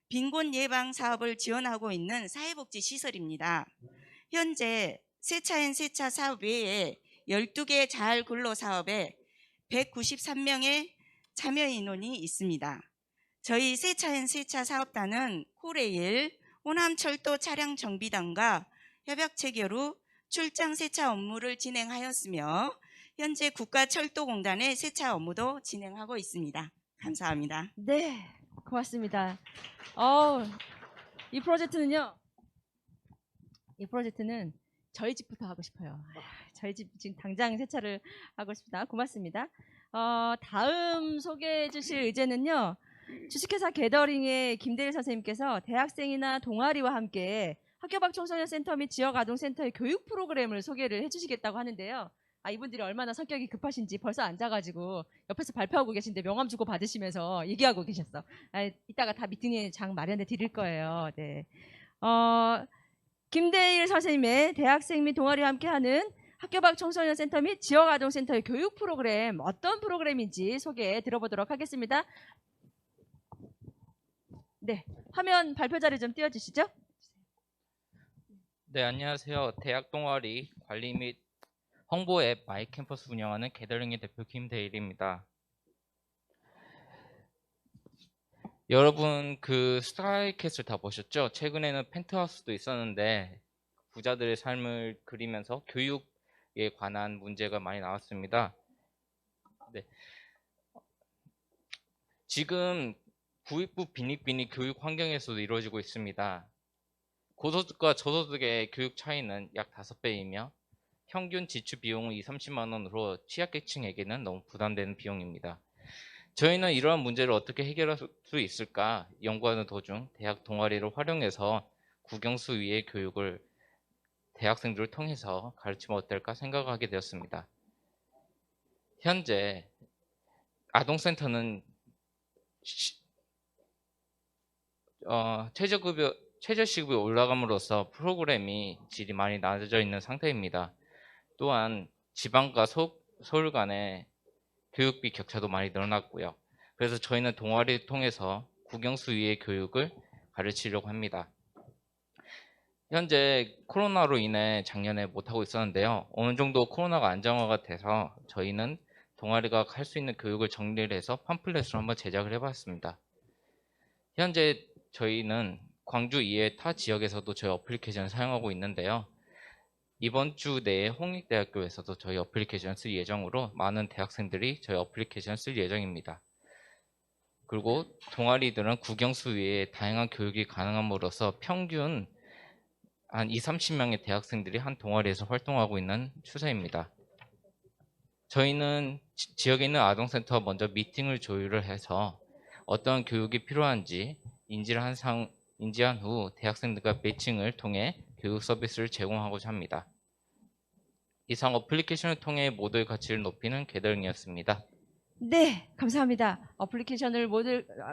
빈곤 예방 사업을 지원하고 있는 사회복지 시설입니다. 현재 세차앤 세차 사업 외에 12개 자활 근로 사업에 193명의 참여 인원이 있습니다. 저희 세차앤 세차 사업단은 코레일, 호남철도 차량 정비단과 협약 체결 후 출장 세차 업무를 진행하였으며 현재 국가철도공단의 세차 업무도 진행하고 있습니다. 감사합니다. 네, 고맙습니다. 이 프로젝트는 저희 집부터 하고 싶어요. 저희 집 지금 당장 세차를 하고 싶다. 고맙습니다. 다음 소개해 주실 의제는요. 주식회사 게더링의 김대일 선생님께서 대학생이나 동아리와 함께 학교 밖 청소년 센터 및 지역 아동센터의 교육 프로그램을 소개를 해주시겠다고 하는데요. 이분들이 얼마나 성격이 급하신지 벌써 앉아가지고 옆에서 발표하고 계신데 명함 주고 받으시면서 얘기하고 계셨어. 이따가 다 미팅의 장 마련해 드릴 거예요. 네. 김대일 선생님의 대학생 및 동아리와 함께하는 학교 밖 청소년 센터 및 지역 아동센터의 교육 프로그램 어떤 프로그램인지 소개 들어보도록 하겠습니다. 네, 화면 발표 자료 좀 띄워주시죠. 네, 안녕하세요. 대학 동아리 관리 및 홍보 앱 마이캠퍼스 운영하는 게더링의 대표 김대일입니다. 여러분 그 스카이캐슬 다 보셨죠? 최근에는 펜트하우스도 있었는데 부자들의 삶을 그리면서 교육에 관한 문제가 많이 나왔습니다. 네. 지금 부익부 빈익빈익 교육 환경에서도 이루어지고 있습니다. 고소득과 저소득의 교육 차이는 약 5배이며 평균 지출 비용은 20-30만 원으로 취약계층에게는 너무 부담되는 비용입니다. 저희는 이러한 문제를 어떻게 해결할 수 있을까 연구하는 도중 대학 동아리를 활용해서 국영수 위의 교육을 대학생들을 통해서 가르치면 어떨까 생각하게 되었습니다. 현재 아동센터는 최저시급이 올라감으로써 프로그램이 질이 많이 낮아져 있는 상태입니다. 또한 지방과 서울 간의 교육비 격차도 많이 늘어났고요. 그래서 저희는 동아리를 통해서 국영수 위의 교육을 가르치려고 합니다. 현재 코로나로 인해 작년에 못하고 있었는데요. 어느 정도 코로나가 안정화가 돼서 저희는 동아리가 할 수 있는 교육을 정리를 해서 팜플렛을 한번 제작을 해봤습니다. 현재 저희는 광주 이외 타 지역에서도 저희 어플리케이션을 사용하고 있는데요. 이번 주 내에 홍익대학교에서도 저희 어플리케이션을 쓸 예정으로 많은 대학생들이 저희 어플리케이션을 쓸 예정입니다. 그리고 동아리들은 국영수 외에 다양한 교육이 가능함으로써 평균 한 20-30명의 대학생들이 한 동아리에서 활동하고 있는 추세입니다. 저희는 지역에 있는 아동센터와 먼저 미팅을 조율을 해서 어떤 교육이 필요한지 인지한 후 대학생들과 매칭을 통해 교육 서비스를 제공하고자 합니다. 이상 어플리케이션을 통해 모두의 가치를 높이는 게더링이었습니다. 네, 감사합니다. 어플리케이션을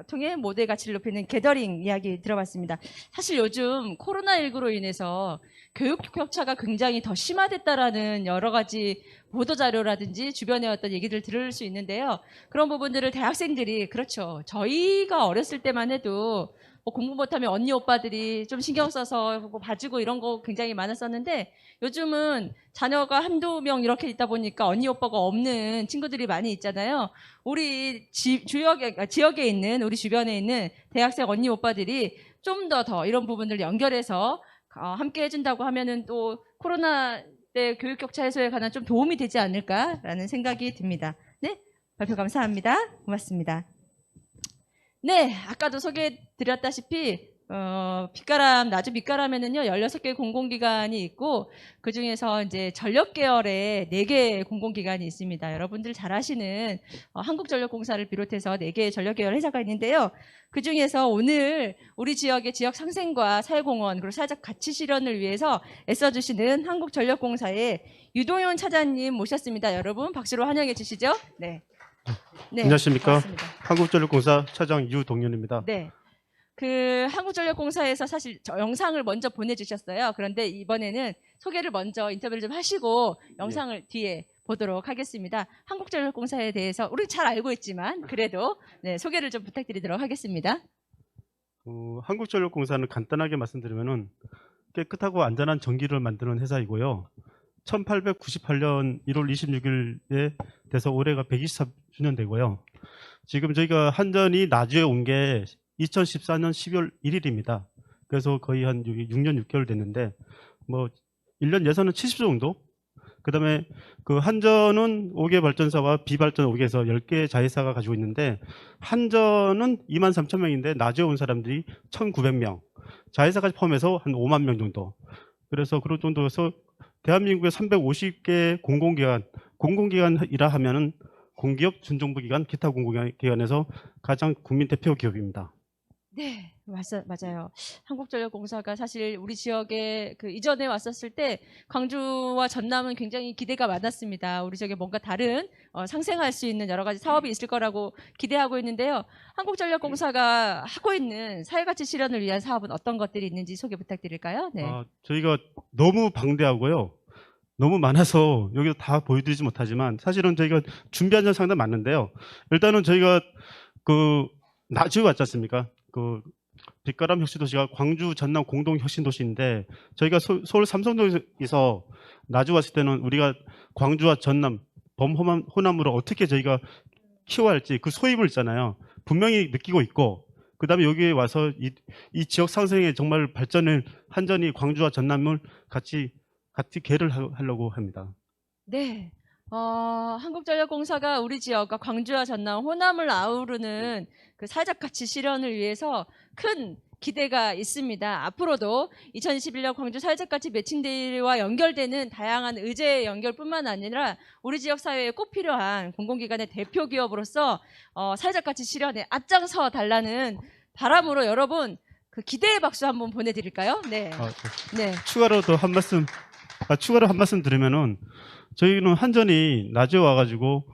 통해 모두의 가치를 높이는 게더링 이야기 들어봤습니다. 사실 요즘 코로나19로 인해서 교육 격차가 굉장히 더 심화됐다라는 여러 가지 보도자료라든지 주변의 어떤 얘기들 들을 수 있는데요. 그런 부분들을 대학생들이, 그렇죠. 저희가 어렸을 때만 해도 공부 못하면 언니 오빠들이 좀 신경 써서 봐주고 이런 거 굉장히 많았었는데 요즘은 자녀가 한두 명 이렇게 있다 보니까 언니 오빠가 없는 친구들이 많이 있잖아요. 우리 지역에 있는 우리 주변에 있는 대학생 언니 오빠들이 좀 더 이런 부분들 연결해서 함께 해준다고 하면은 또 코로나 때 교육 격차 해소에 관한 좀 도움이 되지 않을까라는 생각이 듭니다. 네, 발표 감사합니다. 고맙습니다. 네, 아까도 소개해드렸다시피 나주 밑가람에는요 16개 공공기관이 있고 그 중에서 이제 전력 계열에 4개 공공기관이 있습니다. 여러분들 잘 아시는 한국전력공사를 비롯해서 4개의 전력 계열 회사가 있는데요. 그 중에서 오늘 우리 지역의 지역 상생과 사회공헌 그리고 사회적 가치 실현을 위해서 애써주시는 한국전력공사의 유동현 차장님 모셨습니다. 여러분 박수로 환영해 주시죠. 네. 네, 안녕하십니까. 고맙습니다. 한국전력공사 차장 유동현입니다. 네. 그 한국전력공사에서 사실 영상을 먼저 보내주셨어요. 그런데 이번에는 소개를 먼저 인터뷰를 좀 하시고 영상을 뒤에 보도록 하겠습니다. 한국전력공사에 대해서 우리 잘 알고 있지만 그래도 네, 소개를 좀 부탁드리도록 하겠습니다. 한국전력공사는 간단하게 말씀드리면은 깨끗하고 안전한 전기를 만드는 회사이고요. 1898년 1월 26일에 돼서 올해가 124주년 되고요. 지금 저희가 한전이 나주에 온 게 2014년 12월 1일입니다. 그래서 거의 한 6년 6개월 됐는데 뭐 1년 예산은 70조 정도. 그다음에 그 한전은 5개 발전사와 비발전 5개에서 10개 자회사가 가지고 있는데 한전은 23,000명인데 나주에 온 사람들이 1,900명. 자회사까지 포함해서 한 5만 명 정도. 그래서 그런 정도에서 대한민국의 350개 공공기관이라 하면은 공기업, 준정부기관, 기타 공공기관에서 가장 국민 대표 기업입니다. 네, 맞아요. 한국전력공사가 사실 우리 지역에 그 이전에 왔었을 때 광주와 전남은 굉장히 기대가 많았습니다. 우리 지역에 뭔가 다른 상생할 수 있는 여러 가지 사업이 있을 거라고 기대하고 있는데요. 한국전력공사가 하고 있는 사회가치 실현을 위한 사업은 어떤 것들이 있는지 소개 부탁드릴까요? 네. 저희가 너무 방대하고요. 너무 많아서 여기서 다 보여드리지 못하지만 사실은 저희가 준비한 점 상당히 많은데요. 일단은 저희가 그 나주에 왔지 않습니까? 그 빛가람 혁신도시가 광주 전남 공동 혁신도시인데 저희가 서울 삼성동에서 나주 왔을 때는 우리가 광주와 전남 범호남으로 어떻게 저희가 키워야 할지 그 소임을 있잖아요. 분명히 느끼고 있고 그다음에 여기에 와서 이 지역 상생의 정말 발전을 한전이 광주와 전남을 같이 계획을 하려고 합니다. 네. 한국전력공사가 우리 지역과 광주와 전남, 호남을 아우르는 그 사회적 가치 실현을 위해서 큰 기대가 있습니다. 앞으로도 2021년 광주 사회적 가치 매칭데이와 연결되는 다양한 의제 연결뿐만 아니라 우리 지역 사회에 꼭 필요한 공공기관의 대표 기업으로서 사회적 가치 실현에 앞장서 달라는 바람으로 여러분 그 기대의 박수 한번 보내드릴까요? 네. 네. 추가로 한 말씀 드리면은 저희는 한전이 낮에 와가지고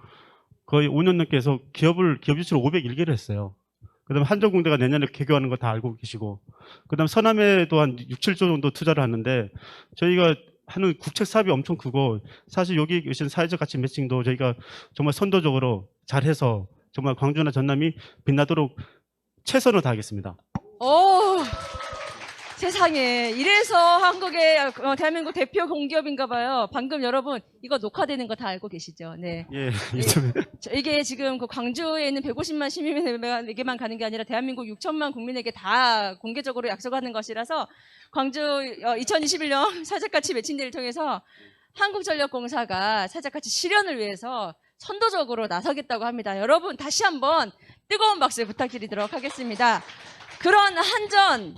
거의 5년 넘게 해서 기업 유치를 501개를 했어요. 그다음에 한전공대가 내년에 개교하는 거 다 알고 계시고, 그다음 서남에도 한 6, 7조 정도 투자를 하는데 저희가 하는 국책 사업이 엄청 크고 사실 여기 계신 사회적 가치 매칭도 저희가 정말 선도적으로 잘해서 정말 광주나 전남이 빛나도록 최선을 다하겠습니다. 세상에 이래서 한국의 대한민국 대표 공기업인가 봐요. 방금 여러분 이거 녹화되는 거 다 알고 계시죠? 네. 예. 이게 지금 그 광주에 있는 150만 시민에게만 가는 게 아니라 대한민국 6천만 국민에게 다 공개적으로 약속하는 것이라서 광주 2021년 사회적가치 매칭데이를 통해서 한국전력공사가 사회적가치 실현을 위해서 선도적으로 나서겠다고 합니다. 여러분 다시 한번 뜨거운 박수 부탁드리도록 하겠습니다. 그런 한전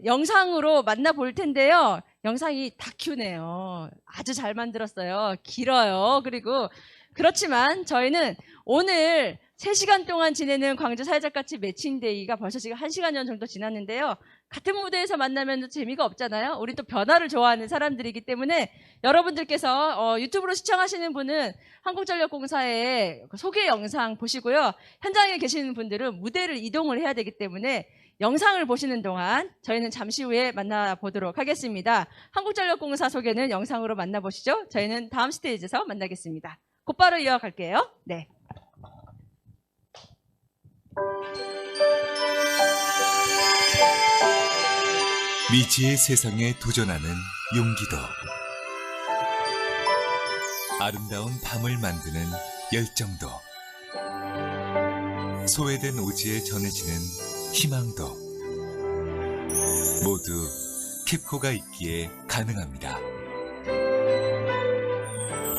영상으로 만나볼 텐데요. 영상이 다큐네요. 아주 잘 만들었어요. 길어요. 그리고 그렇지만 저희는 오늘 3시간 동안 지내는 광주 사회적 가치 매칭데이가 벌써 지금 1시간 정도 지났는데요. 같은 무대에서 만나면 재미가 없잖아요. 우리 또 변화를 좋아하는 사람들이기 때문에 여러분들께서 유튜브로 시청하시는 분은 한국전력공사의 소개 영상 보시고요. 현장에 계시는 분들은 무대를 이동을 해야 되기 때문에 영상을 보시는 동안 저희는 잠시 후에 만나보도록 하겠습니다. 한국전력공사 소개는 영상으로 만나보시죠. 저희는 다음 스테이지에서 만나겠습니다. 곧바로 이어갈게요. 네. 미지의 세상에 도전하는 용기도, 아름다운 밤을 만드는 열정도, 소외된 오지에 전해지는 희망도 모두 킵코가 있기에 가능합니다.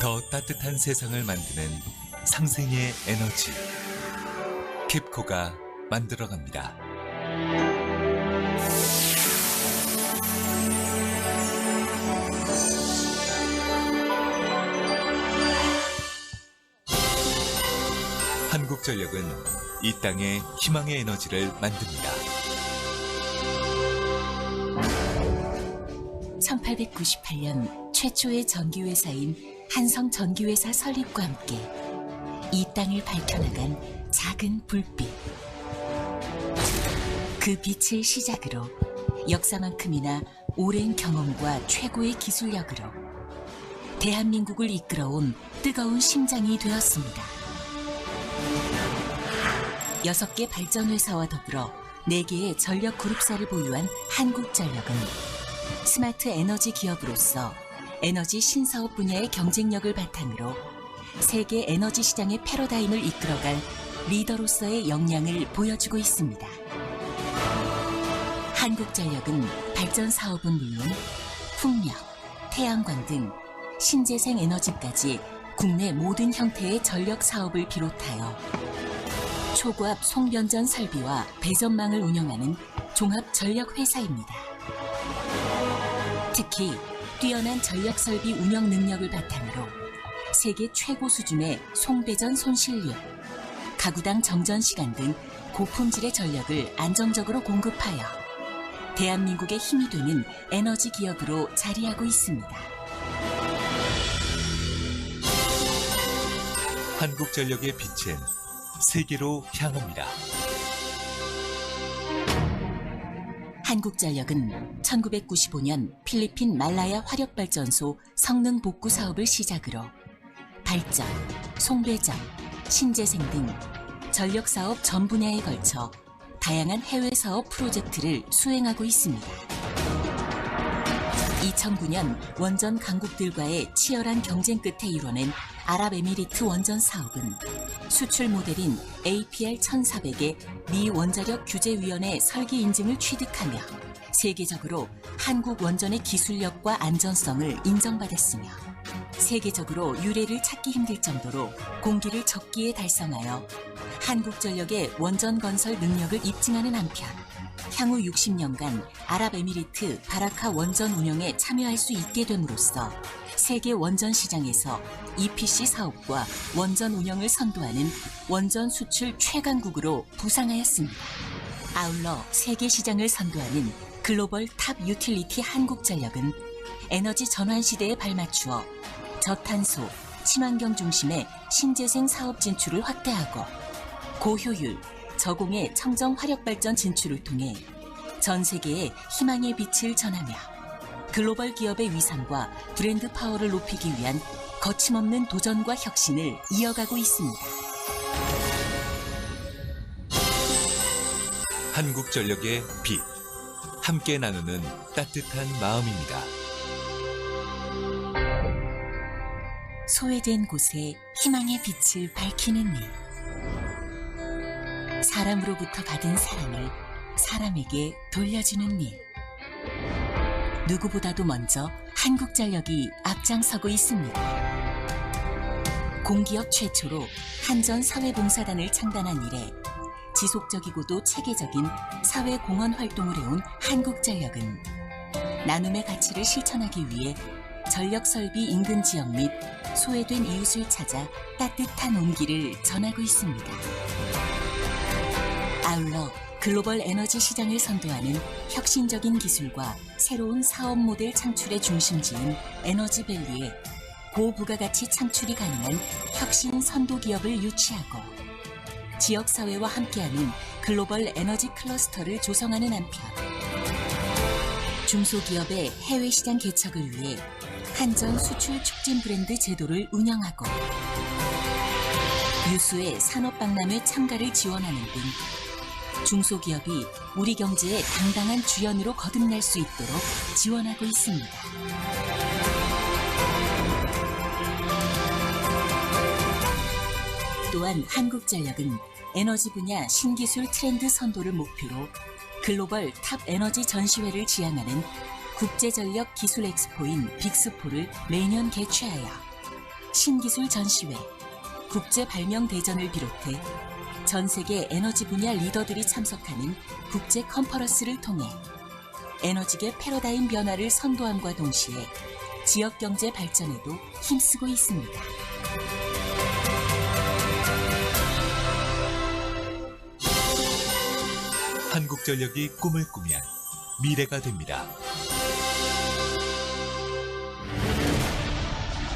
더 따뜻한 세상을 만드는 상생의 에너지, 킵코가 만들어갑니다. 한국전력은 이 땅에 희망의 에너지를 만듭니다. 1898년 최초의 전기회사인 한성전기회사 설립과 함께 이 땅을 밝혀나간 작은 불빛. 그 빛을 시작으로 역사만큼이나 오랜 경험과 최고의 기술력으로 대한민국을 이끌어온 뜨거운 심장이 되었습니다. 6개 발전회사와 더불어 4개의 전력 그룹사를 보유한 한국전력은 스마트 에너지 기업으로서 에너지 신사업 분야의 경쟁력을 바탕으로 세계 에너지 시장의 패러다임을 이끌어갈 리더로서의 역량을 보여주고 있습니다. 한국전력은 발전 사업은 물론 풍력, 태양광 등 신재생 에너지까지 국내 모든 형태의 전력 사업을 비롯하여 초고압 송변전 설비와 배전망을 운영하는 종합 전력 회사입니다. 특히 뛰어난 전력 설비 운영 능력을 바탕으로 세계 최고 수준의 송배전 손실률, 가구당 정전 시간 등 고품질의 전력을 안정적으로 공급하여 대한민국의 힘이 되는 에너지 기업으로 자리하고 있습니다. 한국전력의 빛은 세계로 향합니다. 한국전력은 1995년 필리핀 말라야 화력발전소 성능 복구 사업을 시작으로 발전, 송배전, 신재생 등 전력 사업 전 분야에 걸쳐 다양한 해외 사업 프로젝트를 수행하고 있습니다. 2009년 원전 강국들과의 치열한 경쟁 끝에 이뤄낸 아랍에미리트 원전 사업은 수출 모델인 APR 1400의 미 원자력 규제위원회 설계 인증을 취득하며 세계적으로 한국 원전의 기술력과 안전성을 인정받았으며 세계적으로 유례를 찾기 힘들 정도로 공기를 적기에 달성하여 한국전력의 원전 건설 능력을 입증하는 한편 향후 60년간 아랍에미리트 바라카 원전 운영에 참여할 수 있게 됨으로써 세계 원전 시장에서 EPC 사업과 원전 운영을 선도하는 원전 수출 최강국으로 부상하였습니다. 아울러 세계 시장을 선도하는 글로벌 탑 유틸리티 한국전력은 에너지 전환 시대에 발맞추어 저탄소, 친환경 중심의 신재생 사업 진출을 확대하고 고효율, 저공해 청정 화력발전 진출을 통해 전 세계에 희망의 빛을 전하며 글로벌 기업의 위상과 브랜드 파워를 높이기 위한 거침없는 도전과 혁신을 이어가고 있습니다. 한국전력의 빛, 함께 나누는 따뜻한 마음입니다. 소외된 곳에 희망의 빛을 밝히는 일. 사람으로부터 받은 사랑을 사람에게 돌려주는 일. 누구보다도 먼저 한국전력이 앞장서고 있습니다. 공기업 최초로 한전사회봉사단을 창단한 이래 지속적이고도 체계적인 사회공헌 활동을 해온 한국전력은 나눔의 가치를 실천하기 위해 전력설비 인근 지역 및 소외된 이웃을 찾아 따뜻한 온기를 전하고 있습니다. 아울러 글로벌 에너지 시장을 선도하는 혁신적인 기술과 새로운 사업 모델 창출의 중심지인 에너지밸리에 고부가가치 창출이 가능한 혁신 선도 기업을 유치하고 지역사회와 함께하는 글로벌 에너지 클러스터를 조성하는 한편 중소기업의 해외시장 개척을 위해 한전 수출 촉진 브랜드 제도를 운영하고 유수의 산업박람회 참가를 지원하는 등 중소기업이 우리 경제의 당당한 주연으로 거듭날 수 있도록 지원하고 있습니다. 또한 한국전력은 에너지 분야 신기술 트렌드 선도를 목표로 글로벌 탑 에너지 전시회를 지향하는 국제전력 기술 엑스포인 빅스포를 매년 개최하여 신기술 전시회, 국제 발명 대전을 비롯해 전 세계 에너지 분야 리더들이 참석하는 국제 컨퍼런스를 통해 에너지계 패러다임 변화를 선도함과 동시에 지역 경제 발전에도 힘쓰고 있습니다. 한국전력이 꿈을 꾸면 미래가 됩니다.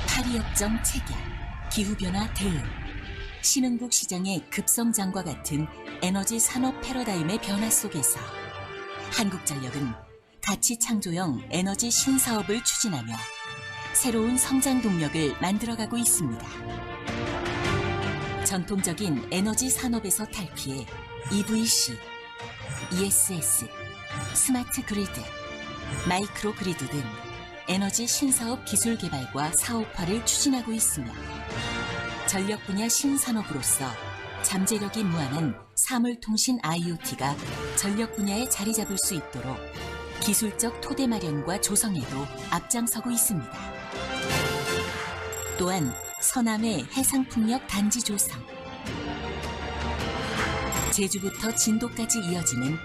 파리협정 체결, 기후변화 대응, 신흥국 시장의 급성장과 같은 에너지 산업 패러다임의 변화 속에서 한국전력은 가치 창조형 에너지 신사업을 추진하며 새로운 성장 동력을 만들어가고 있습니다. 전통적인 에너지 산업에서 탈피해 EVC, ESS, 스마트 그리드, 마이크로 그리드 등 에너지 신사업 기술 개발과 사업화를 추진하고 있으며 전력 분야 신산업으로서 잠재력이 무한한 사물통신 IoT가 전력 분야에 자리 잡을 수 있도록 기술적 토대 마련과 조성에도 앞장서고 있습니다. 또한 서남의 해상풍력 단지 조성, 제주부터 진도까지 이어지는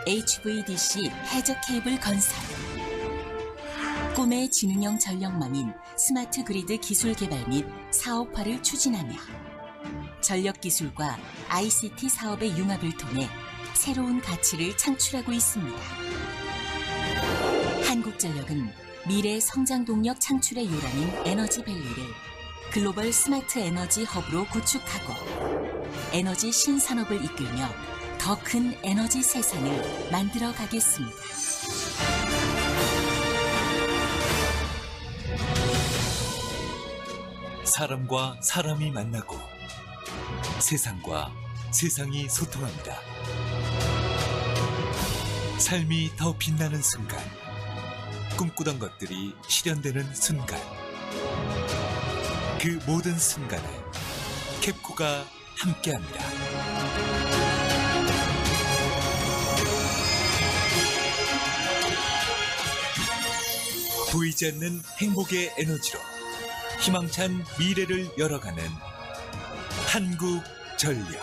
HVDC 해저 케이블 건설, 꿈의 지능형 전력망인 스마트 그리드 기술 개발 및 사업화를 추진하며 전력 기술과 ICT 사업의 융합을 통해 새로운 가치를 창출하고 있습니다. 한국전력은 미래 성장 동력 창출의 요람인 에너지밸리를 글로벌 스마트 에너지 허브로 구축하고 에너지 신산업을 이끌며 더 큰 에너지 세상을 만들어 가겠습니다. 사람과 사람이 만나고 세상과 세상이 소통합니다. 삶이 더 빛나는 순간, 꿈꾸던 것들이 실현되는 순간, 그 모든 순간에 캡코가 함께합니다. 보이지 않는 행복의 에너지로 희망찬 미래를 열어가는 한국전력.